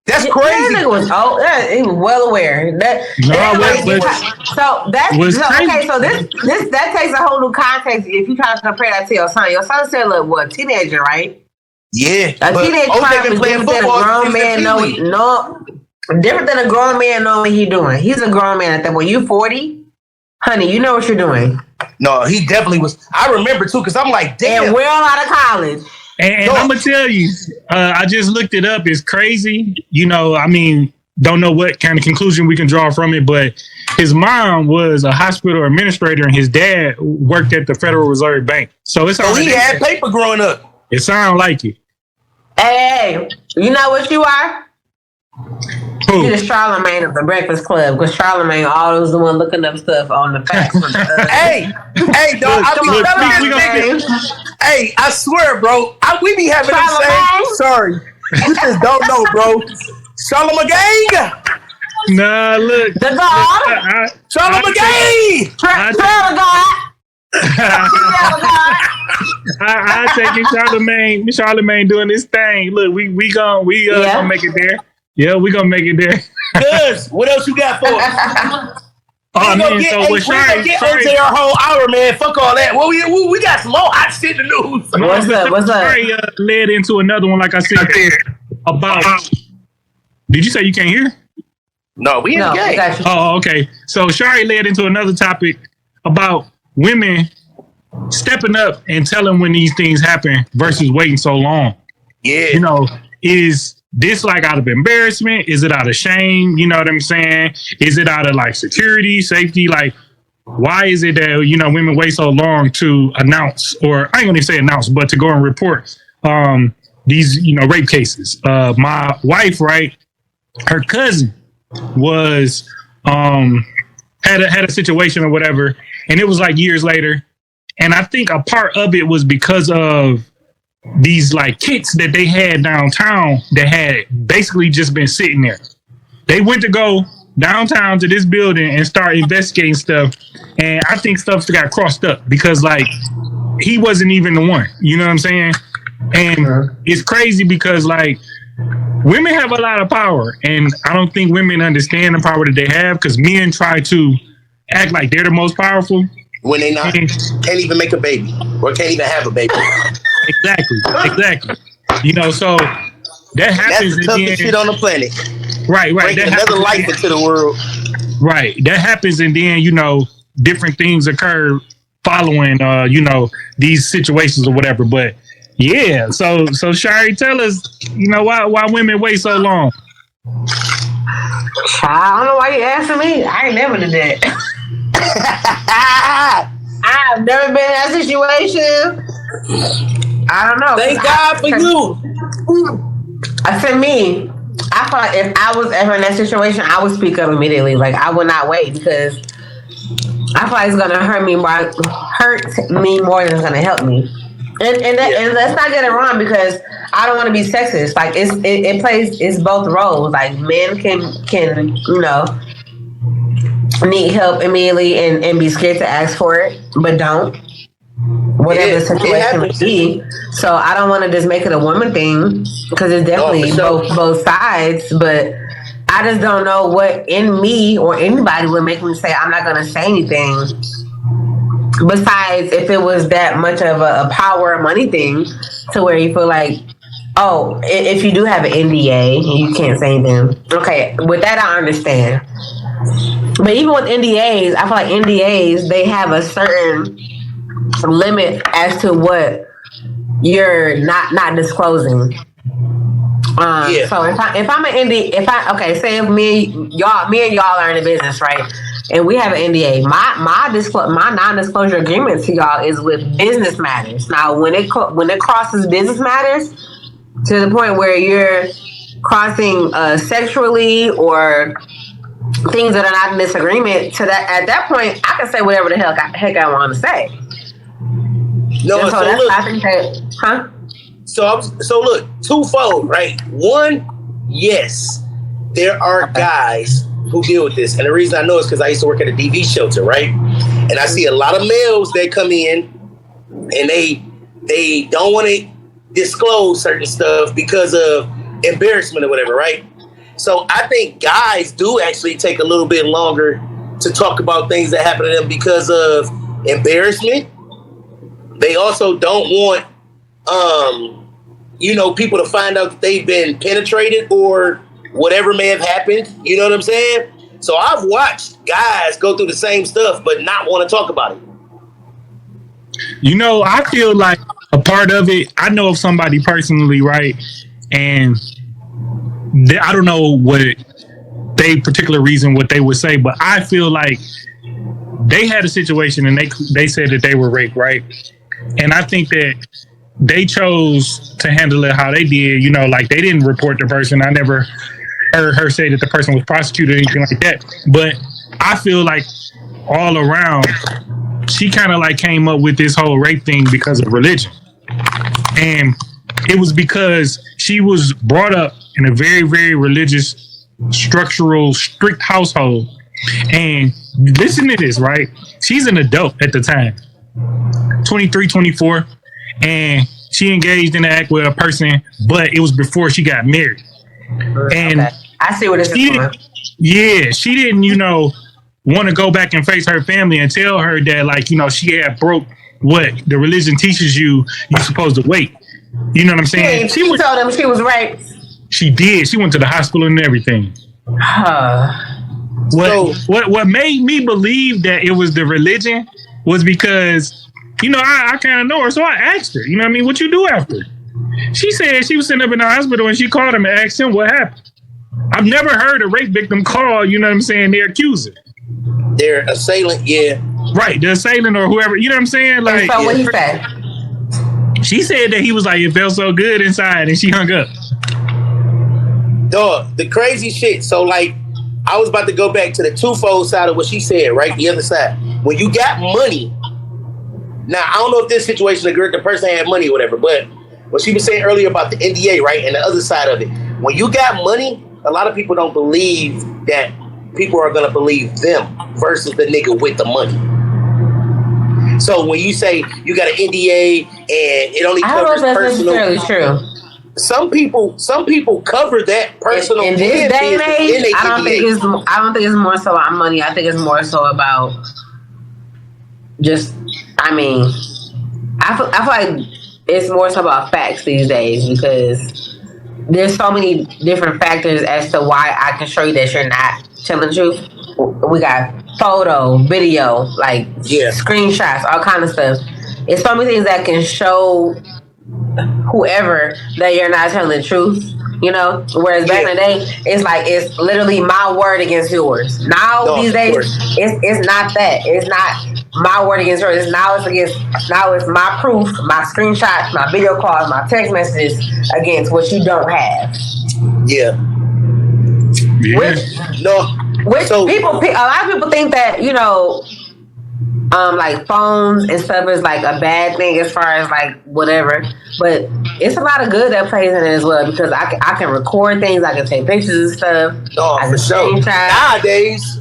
[SPEAKER 1] That's crazy.
[SPEAKER 3] He was well aware. That takes a whole new context if you try to compare that to your son. Your son said, "Look, what, teenager, right?"
[SPEAKER 1] Yeah,
[SPEAKER 3] a teenage crime is different than a grown man different than a grown man knowing what he's doing. He's a grown man at that point. You 40, honey, you know what you're doing.
[SPEAKER 1] No, he definitely was. I remember too, because I'm like, damn.
[SPEAKER 3] And we're all out of college.
[SPEAKER 2] And I'm gonna tell you, I just looked it up. It's crazy. You know, I mean, don't know what kind of conclusion we can draw from it, but his mom was a hospital administrator and his dad worked at the Federal Reserve Bank. So it's
[SPEAKER 1] he had paper growing up.
[SPEAKER 2] It sounds like it.
[SPEAKER 3] Hey, you know what you are?
[SPEAKER 2] Who?
[SPEAKER 3] You're the Charlemagne of the Breakfast Club, because Charlemagne always the one looking up stuff on the facts.
[SPEAKER 1] Hey, dog, hey, I swear, bro, we be having the same. Sorry, you just don't know, bro. Charlemagne gang.
[SPEAKER 2] Nah, look.
[SPEAKER 3] The God.
[SPEAKER 1] Charlemagne gang.
[SPEAKER 2] I take it, Charlemagne doing this thing. Look, we gonna make it there. Yeah, we gonna make it there.
[SPEAKER 1] Good. What else you got for us?
[SPEAKER 2] Oh man, so with Shari,
[SPEAKER 1] OJ our whole hour, man. Fuck all that. Well, we got some more hot shit to news.
[SPEAKER 3] What's up?
[SPEAKER 2] Shari led into another one, like I said, about. Did you say you can't hear?
[SPEAKER 1] No, we in the game.
[SPEAKER 2] Oh, okay. So Shari led into another topic about women stepping up and telling when these things happen versus waiting so long.
[SPEAKER 1] Yeah.
[SPEAKER 2] You know, is this like out of embarrassment? Is it out of shame? You know what I'm saying? Is it out of like security, safety? Like, why is it that, you know, women wait so long to announce, or I ain't gonna say announce, but to go and report these, you know, rape cases? My wife, right? Her cousin was had a situation or whatever, and it was like years later. And I think a part of it was because of these like kits that they had downtown that had basically just been sitting there. They went to go downtown to this building and start investigating stuff, and I think stuff got crossed up because like he wasn't even the one. You know what I'm saying? And it's crazy because like women have a lot of power, and I don't think women understand the power that they have because men try to act like they're the most powerful
[SPEAKER 1] when they not can't even make a baby or can't even have a baby. Exactly. You know, so that happens. That's the toughest shit on the planet.
[SPEAKER 2] Right.
[SPEAKER 1] Bringing another life into the world.
[SPEAKER 2] Right. That happens, and then you know different things occur following you know, these situations or whatever. But yeah, so Shari, tell us, you know, why women wait so long?
[SPEAKER 3] I don't know why you asking me. I ain't never did that. I've never been in that situation. I don't know.
[SPEAKER 1] Thank God for you.
[SPEAKER 3] For me, I thought if I was ever in that situation, I would speak up immediately. Like, I would not wait because I feel like it's gonna hurt me more than it's gonna help me. And let's not get it wrong, because I don't want to be sexist. Like, it's both roles. Like, men can you know, need help immediately and be scared to ask for it, but don't. Whatever the situation would be. So I don't want to just make it a woman thing, because it's definitely both sides. But I just don't know what in me or anybody would make me say I'm not going to say anything. Besides, if it was that much of a power or money thing, to where you feel like, oh, if you do have an NDA, you can't say anything. Okay, with that I understand. But even with NDAs, I feel like NDAs, they have a certain limit as to what you're not disclosing. So if I'm an NDA, say if me and y'all are in a business, right, and we have an NDA, my non-disclosure agreement to y'all is with business matters. Now, when it crosses business matters to the point where you're crossing sexually or things that are not in disagreement, to that at that point, I can say whatever the heck I want to say.
[SPEAKER 1] No,
[SPEAKER 3] so
[SPEAKER 1] look,
[SPEAKER 3] I think that,
[SPEAKER 1] So look, twofold, right? One, yes, there are guys who deal with this, and the reason I know is because I used to work at a DV shelter, right? And I see a lot of males that come in, and they don't want to disclose certain stuff because of embarrassment or whatever, right? So I think guys do actually take a little bit longer to talk about things that happen to them because of embarrassment. They also don't want, people to find out that they've been penetrated or whatever may have happened. You know what I'm saying? So I've watched guys go through the same stuff but not want to talk about it.
[SPEAKER 2] You know, I feel like a part of it, I know of somebody personally, right? And I don't know what they particular reason what they would say, but I feel like they had a situation and they said that they were raped, right? And I think that they chose to handle it how they did. You know, like they didn't report the person. I never heard her say that the person was prosecuted or anything like that. But I feel like all around, she kind of like came up with this whole rape thing because of religion. And it was because she was brought up in a very, very religious, structural, strict household. And listen to this, right? She's an adult at the time, 23, 24. And she engaged in an act with a person, but it was before she got married. And
[SPEAKER 3] okay. I see what it's doing.
[SPEAKER 2] Yeah, she didn't, you know, want to go back and face her family and tell her that, like, you know, she had broke what the religion teaches you're supposed to wait. You know what I'm saying?
[SPEAKER 3] She told them she was raped.
[SPEAKER 2] She did. She went to the hospital and everything. What made me believe that it was the religion was because, you know, I kind of know her, so I asked her, you know what I mean, what you do after? She said she was sitting up in the hospital and she called him and asked him what happened. I've never heard a rape victim call, you know what I'm saying, their accuser.
[SPEAKER 1] Their assailant, yeah.
[SPEAKER 2] Right, the assailant or whoever, you know what I'm saying? Like,
[SPEAKER 3] so what he said?
[SPEAKER 2] She said that he was like, it felt so good inside, and she hung up.
[SPEAKER 1] Dog, the crazy shit. So, like, I was about to go back to the twofold side of what she said, right? The other side. When you got money, now, I don't know if this situation, the person had money or whatever, but what she was saying earlier about the NDA, right? And the other side of it. When you got money, a lot of people don't believe that people are going to believe them versus the nigga with the money. So when you say you got an NDA and it only covers personal,
[SPEAKER 3] I don't know if that's necessarily true.
[SPEAKER 1] Some people cover that personal.
[SPEAKER 3] In this day and age, I don't think it's more so about money. I think it's more so about just. I mean, I feel like it's more so about facts these days because there's so many different factors as to why I can show you that you're not telling the truth. We got photo, video, like screenshots, all kind of stuff. It's so many things that can show whoever that you're not telling the truth, you know? Whereas back in the day, it's like, it's literally my word against yours. Now, these days, it's not that. It's not my word against yours. Now it's my proof, my screenshots, my video calls, my text messages against what you don't have.
[SPEAKER 1] Yeah.
[SPEAKER 3] Which a lot of people think that, you know, like phones and stuff is like a bad thing as far as like whatever, but it's a lot of good that plays in it as well because I can record things, I can take pictures and stuff.
[SPEAKER 1] Oh, for sure. Nowadays.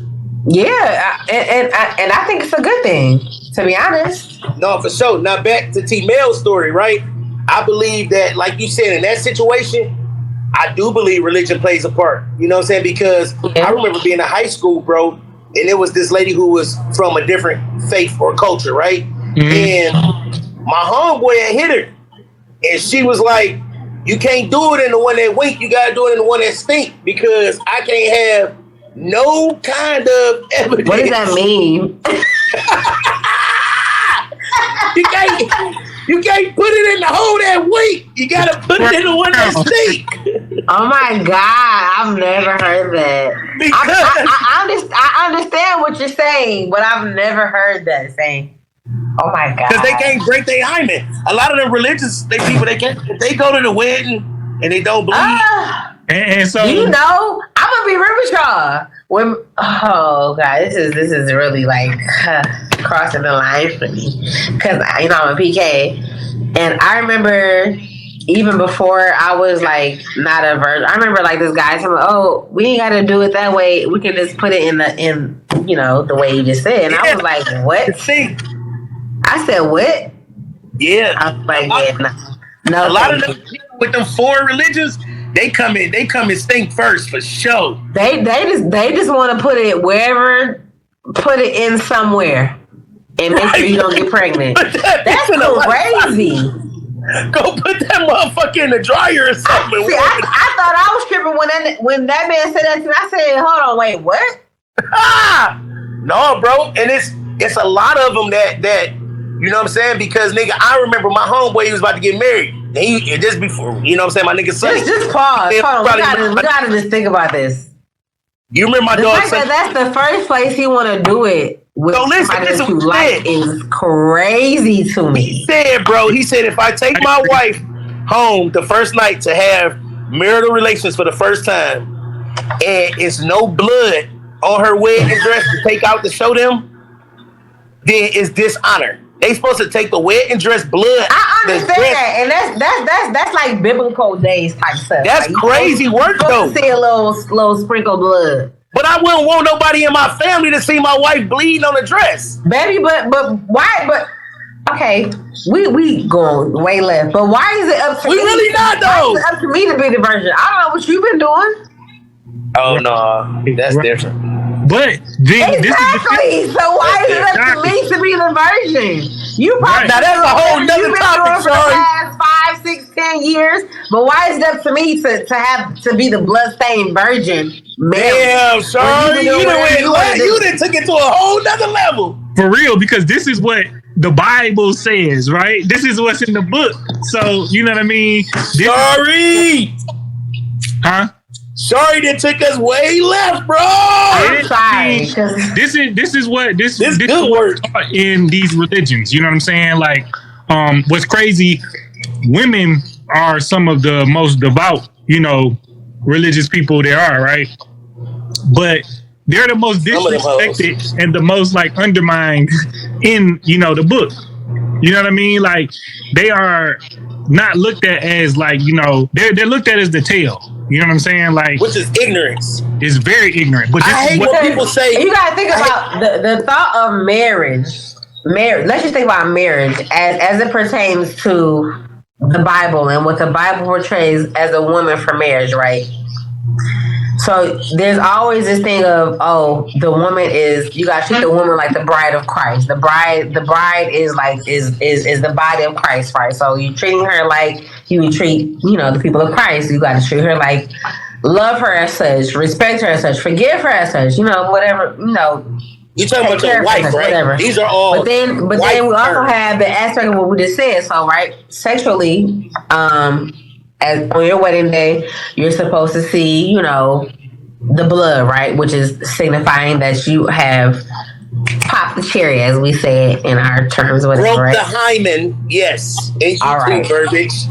[SPEAKER 3] Yeah, and I think it's a good thing, to be honest.
[SPEAKER 1] No, for sure. Now back to T-Mail's story, right? I believe that, like you said, in that situation, I do believe religion plays a part. You know what I'm saying? Because I remember being in high school, bro, and it was this lady who was from a different faith or culture, right? Mm-hmm. And my homeboy had hit her. And she was like, you can't do it in the one that wink, you gotta do it in the one that stink, because I can't have no kind of evidence.
[SPEAKER 3] What does that mean?
[SPEAKER 1] You can't put it in the hole that wink. You gotta put it in the one that stink.
[SPEAKER 3] Oh my God, I've never heard that. I understand what you're saying, but I've never heard that saying. Oh my God.
[SPEAKER 1] Because they can't break their hymen. A lot of them religious people, they go to the wedding and they don't believe.
[SPEAKER 2] And so,
[SPEAKER 3] you know, I'm gonna be real with y'all. Oh God, this is really like crossing the line for me because you know I'm a PK, and I remember even before I was like not a virgin. I remember like this guy telling me, "Oh, we ain't got to do it that way. We can just put it in you know the way you just said." And I was like, "What?" I said, "What?"
[SPEAKER 1] Yeah,
[SPEAKER 3] I was like, "Yeah, no."
[SPEAKER 1] A lot of them people with them foreign religions. They come and stink first for sure.
[SPEAKER 3] They just want to put it wherever, put it in somewhere, and make sure you don't get pregnant. That's crazy.
[SPEAKER 1] Go put that motherfucker in the dryer or something.
[SPEAKER 3] I thought I was tripping when that man said that to me. I said, "Hold on, wait, what?"
[SPEAKER 1] No, bro, and it's a lot of them that you know what I'm saying? Because nigga, I remember my homeboy, he was about to get married. He just before, you know what I'm saying? My nigga son.
[SPEAKER 3] Just pause. Hold on. We gotta just think about this.
[SPEAKER 1] You remember my dog?
[SPEAKER 3] That's the first place he want to do it with somebody that you like is crazy to me.
[SPEAKER 1] He said, if I take my wife home the first night to have marital relations for the first time, and it's no blood on her wedding dress to take out to show them, then it's dishonor. They supposed to take the wedding dress blood.
[SPEAKER 3] I understand that, and that's like biblical days type stuff.
[SPEAKER 1] That's like, crazy work though.
[SPEAKER 3] To see a little sprinkle blood.
[SPEAKER 1] But I wouldn't want nobody in my family to see my wife bleeding on a dress,
[SPEAKER 3] baby. But why? But okay, we going way left. But why is it up to me?
[SPEAKER 1] We really not though.
[SPEAKER 3] Why is it up to me to be the virgin? I don't know what you've been doing.
[SPEAKER 1] Oh no, that's different.
[SPEAKER 2] But
[SPEAKER 3] exactly. So why is it up to me to be the virgin? You probably
[SPEAKER 1] now that's a whole nother topic.
[SPEAKER 3] For the past 5, 6, 10 years. But why is it up to me to be the bloodstained virgin?
[SPEAKER 1] Damn, sorry, you done took it to a whole nother level.
[SPEAKER 2] For real, because this is what the Bible says, right? This is what's in the book. So you know what I mean?
[SPEAKER 1] Sorry, that took us way left, bro.
[SPEAKER 3] I'm sorry.
[SPEAKER 2] This is what
[SPEAKER 1] good work
[SPEAKER 2] in these religions. You know what I'm saying? Like, what's crazy? Women are some of the most devout, religious people there are, right? But they're the most disrespected and the most undermined in the book. You know what I mean? Like, they are not looked at as they're looked at as the tail. You know what I'm saying? Like,
[SPEAKER 1] which is ignorance.
[SPEAKER 2] It's very ignorant. But
[SPEAKER 1] I hate what people say.
[SPEAKER 3] You gotta think about the thought of marriage. Let's just think about marriage as it pertains to the Bible and what the Bible portrays as a woman for marriage, right? So there's always this thing of, the woman is, you gotta treat the woman like the bride of Christ. The bride is is the body of Christ, right? So you're treating her like you would treat, the people of Christ. You gotta treat her like, love her as such, respect her as such, forgive her as such, whatever,
[SPEAKER 1] You're talking about your wife, right? Whatever. These are all.
[SPEAKER 3] But then we also have the aspect of what we just said. So, right, sexually, as on your wedding day, you're supposed to see, the blood, right, which is signifying that you have popped the cherry, as we say in our terms, whatever.
[SPEAKER 1] Broke
[SPEAKER 3] right?
[SPEAKER 1] the hymen, yes.
[SPEAKER 3] All right,
[SPEAKER 1] verbiage.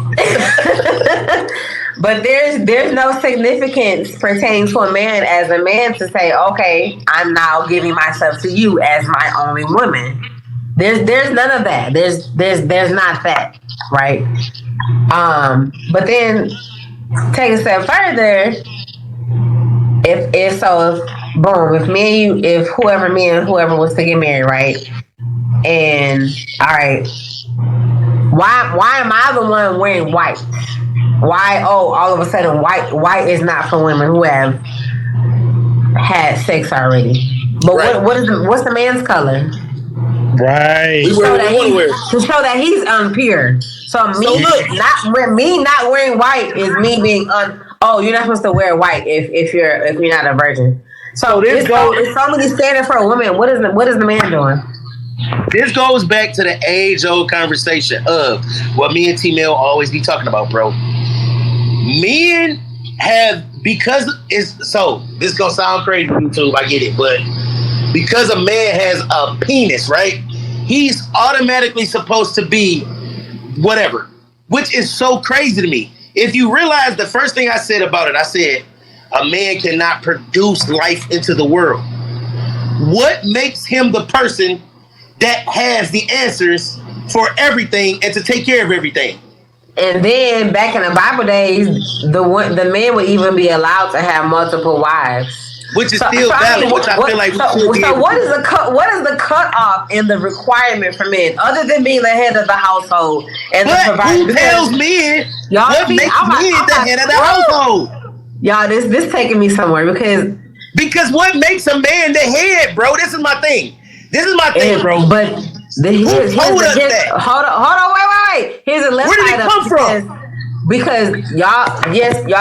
[SPEAKER 3] But there's no significance pertaining to a man as a man to say, okay, I'm now giving myself to you as my only woman. There's none of that. There's not that, right? But then take a step further. If whoever was to get married, right? And all right, why am I the one wearing white? Why? All of a sudden, white is not for women who have had sex already. But right. What's the man's color?
[SPEAKER 2] Right.
[SPEAKER 3] To show that he's impure. So me not wearing white is me being you're not supposed to wear white if you're not a virgin. So it's so many standards for a woman. What is the man doing?
[SPEAKER 1] This goes back to the age-old conversation of what me and Tramell always be talking about, bro. Men have, because it's so, this gonna sound crazy to YouTube, I get it, but because a man has a penis, right? He's automatically supposed to be whatever, which is so crazy to me. If you realize the first thing I said about it, I said a man cannot produce life into the world. What makes him the person that has the answers for everything and to take care of everything?
[SPEAKER 3] And then back in the Bible days, the man would even be allowed to have multiple wives.
[SPEAKER 1] Which is still valid, which I feel like
[SPEAKER 3] what is the cutoff in the requirement for men, other than being the head of the household and the provider?
[SPEAKER 1] Who tells men what makes men the head of the household?
[SPEAKER 3] Y'all, this taking me somewhere because
[SPEAKER 1] what makes a man the head, bro? This is my thing. Bro.
[SPEAKER 3] But hold on, wait. Here's a left
[SPEAKER 1] side. Where did it come from?
[SPEAKER 3] Because y'all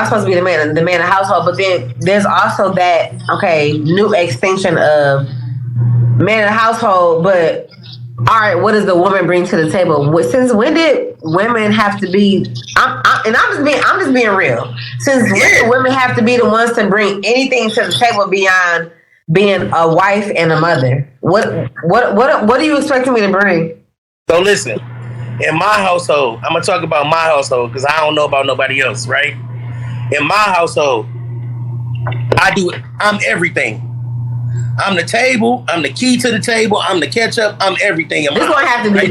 [SPEAKER 3] supposed to be the man of the household, but then there's also that new extinction of man of the household. But all right, what does the woman bring to the table? Since when did women have to be? I'm just being real. Since women have to be the ones to bring anything to the table beyond being a wife and a mother, what are you expecting me to bring?
[SPEAKER 1] So listen, in my household, I'm gonna talk about my household because I don't know about nobody else, right? In my household, I'm everything. I'm the table. I'm the key to the table. I'm the ketchup. I'm everything.
[SPEAKER 3] This gonna have to be.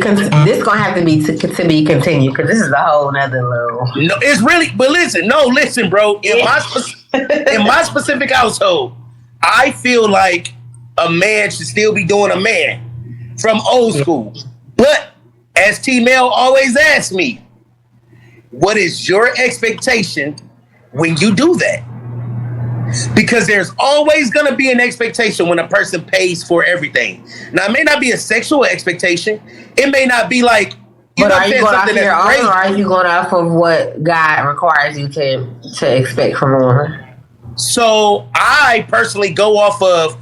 [SPEAKER 3] This gonna have to be to be continued because this is a whole nother little.
[SPEAKER 1] No, it's really. But listen, bro. In my specific household, I feel like a man should still be doing a man from old school. But as T-Mel always asks me, what is your expectation when you do that? Because there's always going to be an expectation when a person pays for everything. Now, it may not be a sexual expectation. It may not be like,
[SPEAKER 3] but are you going off your own, or are you going off of what God requires you to expect from a woman?
[SPEAKER 1] So I personally go off of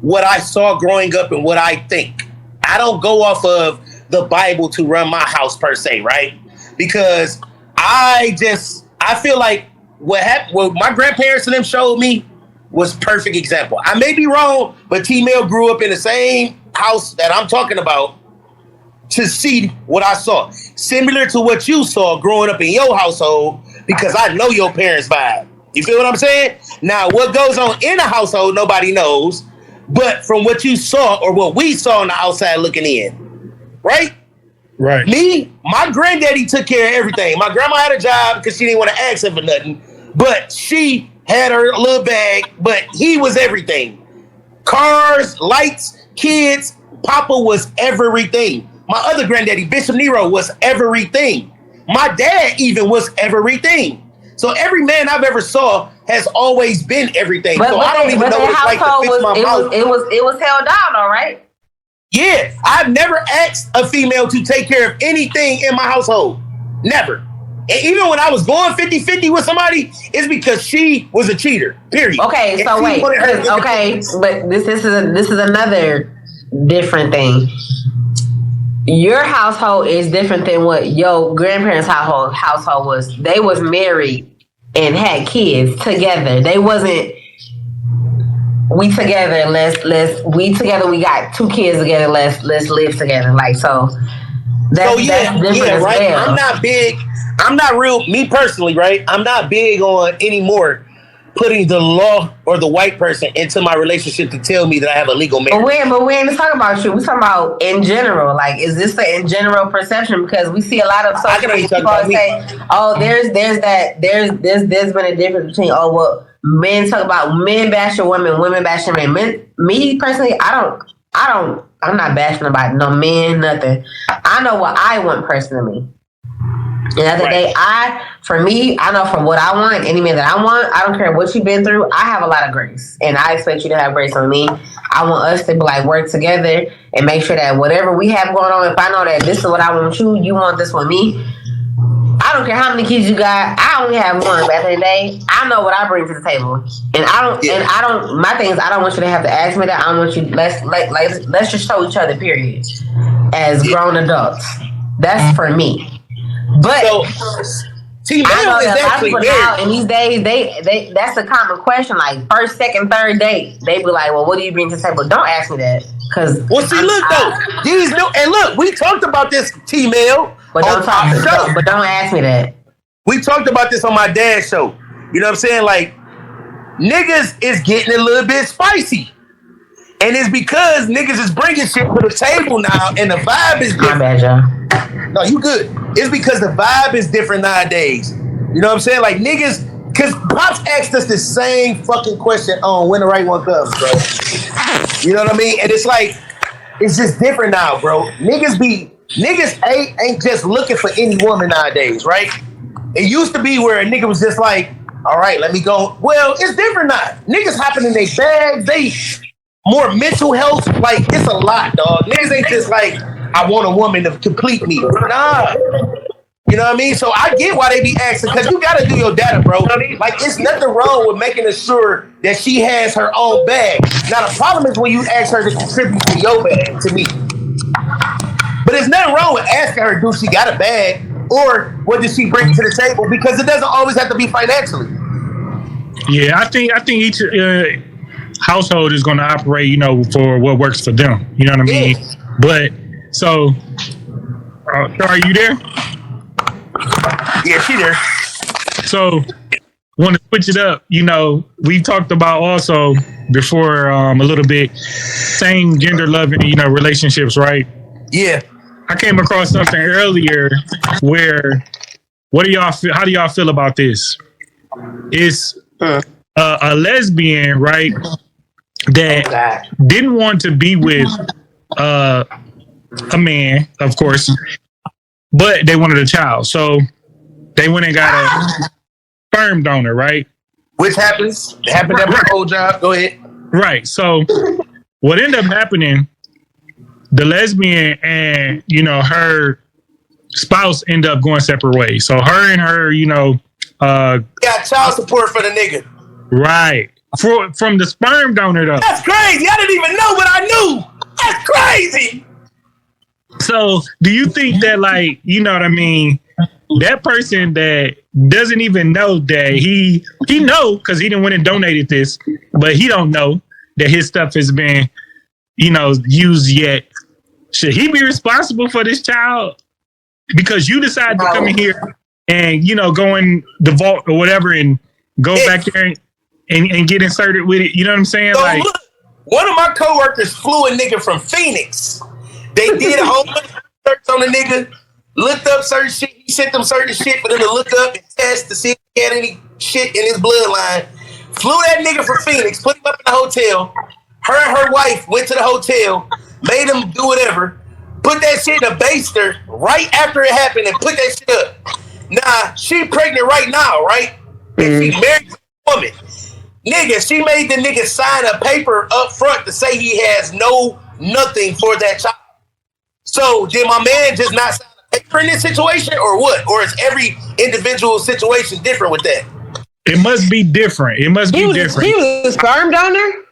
[SPEAKER 1] what I saw growing up and what I think. I don't go off of the Bible to run my house per se, right? Because I feel like what my grandparents and them showed me was perfect example. I may be wrong, but T-Mel grew up in the same house that I'm talking about to see what I saw. Similar to what you saw growing up in your household, because I know your parents' vibe. You feel what I'm saying? Now, what goes on in a household, nobody knows. But from what you saw or what we saw on the outside looking in, right?
[SPEAKER 2] Right.
[SPEAKER 1] Me, my granddaddy took care of everything. My grandma had a job because she didn't want to ask him for nothing. But she had her little bag, but he was everything. Cars, lights, kids, Papa was everything. My other granddaddy, Bishop Nero, was everything. My dad even was everything. So every man I've ever saw has always been everything. So I don't even know what it's like to fix my mouth.
[SPEAKER 3] It was held down, all right?
[SPEAKER 1] Yeah, I've never asked a female to take care of anything in my household. Never. And even when I was going 50-50 with somebody, it's because she was a cheater. Period.
[SPEAKER 3] Okay, so wait. Okay, but this is another different thing. Your household is different than what your grandparents' household was. They was married and had kids together. They wasn't. We together. We got 2 kids together. Let's live together. Like so. That's different as
[SPEAKER 1] right.
[SPEAKER 3] well.
[SPEAKER 1] I'm not big. I'm not real. Me personally, right? I'm not big on anymore putting the law or the white person into my relationship to tell me that I have a legal marriage.
[SPEAKER 3] But we ain't talking about you. We talking about in general. Like, is this the in general perception? Because we see a lot of social media people say, "Oh, there's been a difference between men talk about men bashing women, women bashing men." Me personally, I'm not bashing about no men, nothing. I know what I want personally. And the other day, I know from what I want, any man that I want, I don't care what you've been through, I have a lot of grace. And I expect you to have grace on me. I want us to work together and make sure that whatever we have going on, if I know that this is what I want you want this with me, I don't care how many kids you got, I only have one, but at the end of the day, I know what I bring to the table. And my thing is, I don't want you to have to ask me that. I don't want you, let's just show each other, period, as grown adults. That's for me. But
[SPEAKER 1] so, I know that a lot of people now in these days, they that's a common question. Like first, second, third date, they be like, "Well, what do you bring to the table?" Don't ask me that, because look, we talked about this, T-Mel,
[SPEAKER 3] but don't ask me that.
[SPEAKER 1] We talked about this on my dad's show. You know what I'm saying? Like niggas is getting a little bit spicy, and it's because niggas is bringing shit to the table now, and the vibe is different.
[SPEAKER 3] My bad, y'all.
[SPEAKER 1] No, you good. It's because the vibe is different nowadays. You know what I'm saying? Like niggas, because Pops asked us the same fucking question on when the right one comes, bro. You know what I mean? And it's like, it's just different now, bro. Niggas ain't just looking for any woman nowadays, right? It used to be where a nigga was just like, all right, let me go. Well, it's different now. Niggas hopping in their bags. They more mental health. Like, it's a lot, dog. Niggas ain't just like, I want a woman to complete me. Nah. You know what I mean? So I get why they be asking, because you got to do your data, bro. Like, it's nothing wrong with making sure that she has her own bag. Now, the problem is when you ask her to contribute to your bag, to me. But there's nothing wrong with asking her, do she got a bag? or what does she bring to the table? Because it doesn't always have to be financially.
[SPEAKER 2] Yeah, I think each household is going to operate, you know, for what works for them. You know what I mean?
[SPEAKER 1] Yeah.
[SPEAKER 2] But so, are you there?
[SPEAKER 1] Yeah, she there.
[SPEAKER 2] So, want to switch it up. You know, we talked about also before a little bit same gender loving, you know, relationships, right?
[SPEAKER 1] Yeah.
[SPEAKER 2] I came across something earlier where, how do y'all feel about this? It's a lesbian, right, that didn't want to be with a man, of course, but they wanted a child. So they went and got a sperm donor, right?
[SPEAKER 1] Which happens. It happened at my old job. Go ahead.
[SPEAKER 2] Right. So what ended up happening, the lesbian and, you know, her spouse end up going separate ways. So her and her, you know,
[SPEAKER 1] got child support for the nigga.
[SPEAKER 2] Right. From the sperm donor, though.
[SPEAKER 1] That's crazy. I didn't even know, but I knew. That's crazy.
[SPEAKER 2] So do you think that, like, you know what I mean, that person that doesn't even know that he know because he didn't went and donated this, but he don't know that his stuff has been, you know, used yet. Should he be responsible for this child? Because you decided to come in here and, you know, go in the vault or whatever and go back there and get inserted with it. You know what I'm saying?
[SPEAKER 1] So
[SPEAKER 2] like,
[SPEAKER 1] look, one of my coworkers flew a nigga from Phoenix. They did a whole bunch of research on the nigga, looked up certain shit. He sent them certain shit for them to look up and test to see if he had any shit in his bloodline. Flew that nigga from Phoenix, put him up in the hotel. Her and her wife went to the hotel, made him do whatever, put that shit in a baster right after it happened and put that shit up. Nah, she pregnant right now, right? And she married a woman. Nigga, she made the nigga sign a paper up front to say he has nothing for that child. So did my man just not sign a paper in this situation or what? Or is every individual situation different with that?
[SPEAKER 2] it must be different. It must be different.
[SPEAKER 3] He was a sperm donor?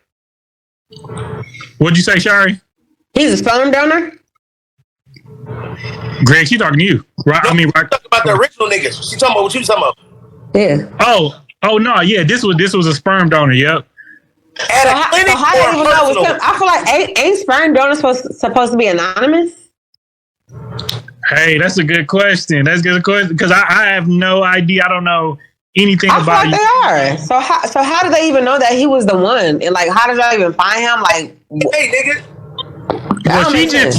[SPEAKER 2] What'd you say, Shari?
[SPEAKER 3] He's a sperm donor?
[SPEAKER 2] Greg, she talking to you. Right?
[SPEAKER 1] No,
[SPEAKER 2] I mean, right?
[SPEAKER 1] talking about the original niggas. She talking about what you talking about.
[SPEAKER 3] Yeah.
[SPEAKER 2] Oh no, yeah. This was a sperm donor. Yep.
[SPEAKER 1] At a clinic
[SPEAKER 3] how do you even know?
[SPEAKER 1] personal?
[SPEAKER 3] I feel like ain't sperm donors supposed to be anonymous?
[SPEAKER 2] Hey, that's a good question. That's a good question because I have no idea. I don't know anything
[SPEAKER 3] I
[SPEAKER 2] about
[SPEAKER 3] feel like
[SPEAKER 2] you.
[SPEAKER 3] they are. So how did they even know that he was the one? And like, how did y'all even find him? Like,
[SPEAKER 1] Hey, nigga.
[SPEAKER 2] Well, she just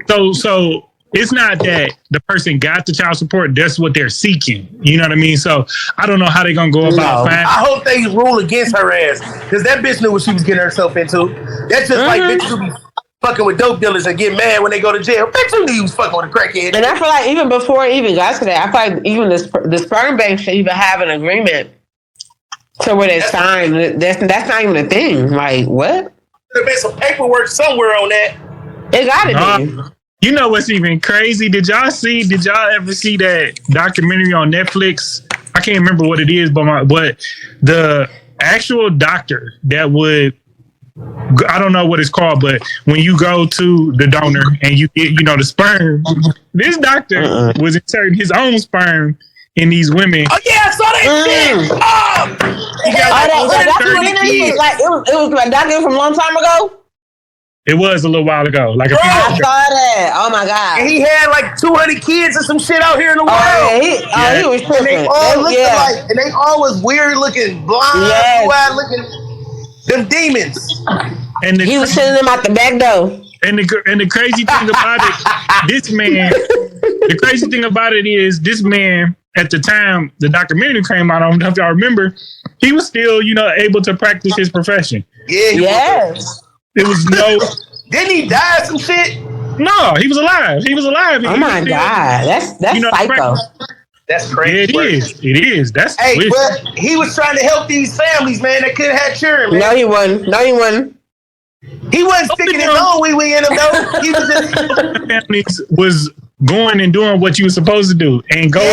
[SPEAKER 2] so it's not that the person got the child support. That's what they're seeking. You know what I mean? So I don't know how they're gonna go about finding.
[SPEAKER 1] I hope they rule against her ass because that bitch knew what she was getting herself into. That's just like bitches who be fucking with dope dealers and get mad when they go to jail. Bitch, you knew you was fucking with a crackhead.
[SPEAKER 3] and I feel like even before it even got to that, I feel like even the sperm bank should even have an agreement to where they sign. That's not even a thing. Like, what?
[SPEAKER 1] There's been some paperwork somewhere on that.
[SPEAKER 3] It gotta be.
[SPEAKER 2] You know what's even crazy? Did y'all ever see that documentary on Netflix? I can't remember what it is, but the actual doctor that would, I don't know what it's called, but when you go to the donor and you get, the sperm, this doctor was inserting his own sperm in these women.
[SPEAKER 1] Oh yeah, I saw that shit. Oh, he got
[SPEAKER 3] it was a documentary from a long time ago.
[SPEAKER 2] It was a little while ago, like a few
[SPEAKER 3] I
[SPEAKER 2] years
[SPEAKER 3] saw
[SPEAKER 2] ago.
[SPEAKER 3] that. Oh my god!
[SPEAKER 1] And he had like 200 kids or some shit out here in the world.
[SPEAKER 3] He was tripping.
[SPEAKER 1] And they all looked alike, and they all was weird looking, blind, blue-eyed looking, them demons.
[SPEAKER 2] And
[SPEAKER 3] he was sending them out the back door.
[SPEAKER 2] And the crazy thing about it, the crazy thing about it is this man at the time the documentary came out, I don't know if y'all remember, he was still, able to practice his profession.
[SPEAKER 1] Yeah.
[SPEAKER 3] Yes.
[SPEAKER 2] It was no.
[SPEAKER 1] Didn't he die of some shit?
[SPEAKER 2] No, he was alive.
[SPEAKER 3] Oh my god, that's psycho.
[SPEAKER 1] That's crazy.
[SPEAKER 2] Yeah, it is. That's
[SPEAKER 1] but he was trying to help these families, man, that couldn't have children, man.
[SPEAKER 3] No, he wasn't.
[SPEAKER 1] He wasn't sticking his own wee in them, though. He was just
[SPEAKER 2] families was going and doing what you were supposed to do and going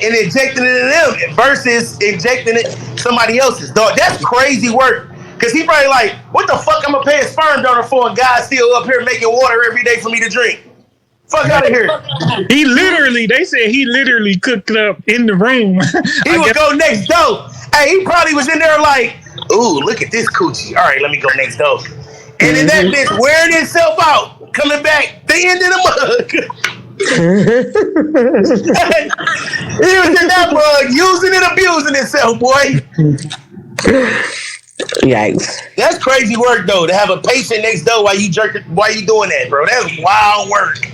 [SPEAKER 1] and injecting it in them versus injecting it somebody else's. Dog, that's crazy work. Because he probably like, what the fuck I'm going to pay a sperm donor for and God's still up here making water every day for me to drink? Fuck out of here.
[SPEAKER 2] They said he literally cooked it up in the room.
[SPEAKER 1] He would go next door. Hey, he probably was in there like, ooh, look at this coochie. All right, let me go next door. And then that bitch wearing itself out, coming back, the end of the mug. He was in that mug, using and abusing himself, boy.
[SPEAKER 3] Yikes.
[SPEAKER 1] That's crazy work, though, to have a patient next door while you doing that, bro. That's wild work.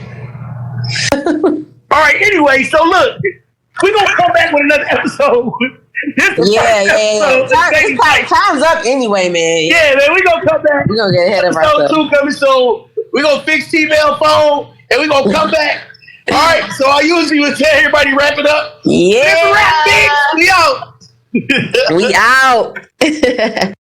[SPEAKER 1] All right, anyway, so look, we're going to come back with another episode.
[SPEAKER 3] Time's up anyway, man.
[SPEAKER 1] Yeah, man, we're going to come back.
[SPEAKER 3] We're going to get ahead of ourselves.
[SPEAKER 1] Episode 2 coming soon. We're going to fix T-Mail phone, and we're going to come back. All right, so I usually would tell everybody wrap it up.
[SPEAKER 3] Yeah.
[SPEAKER 1] Let's wrap, bitch. We out.
[SPEAKER 3] We out.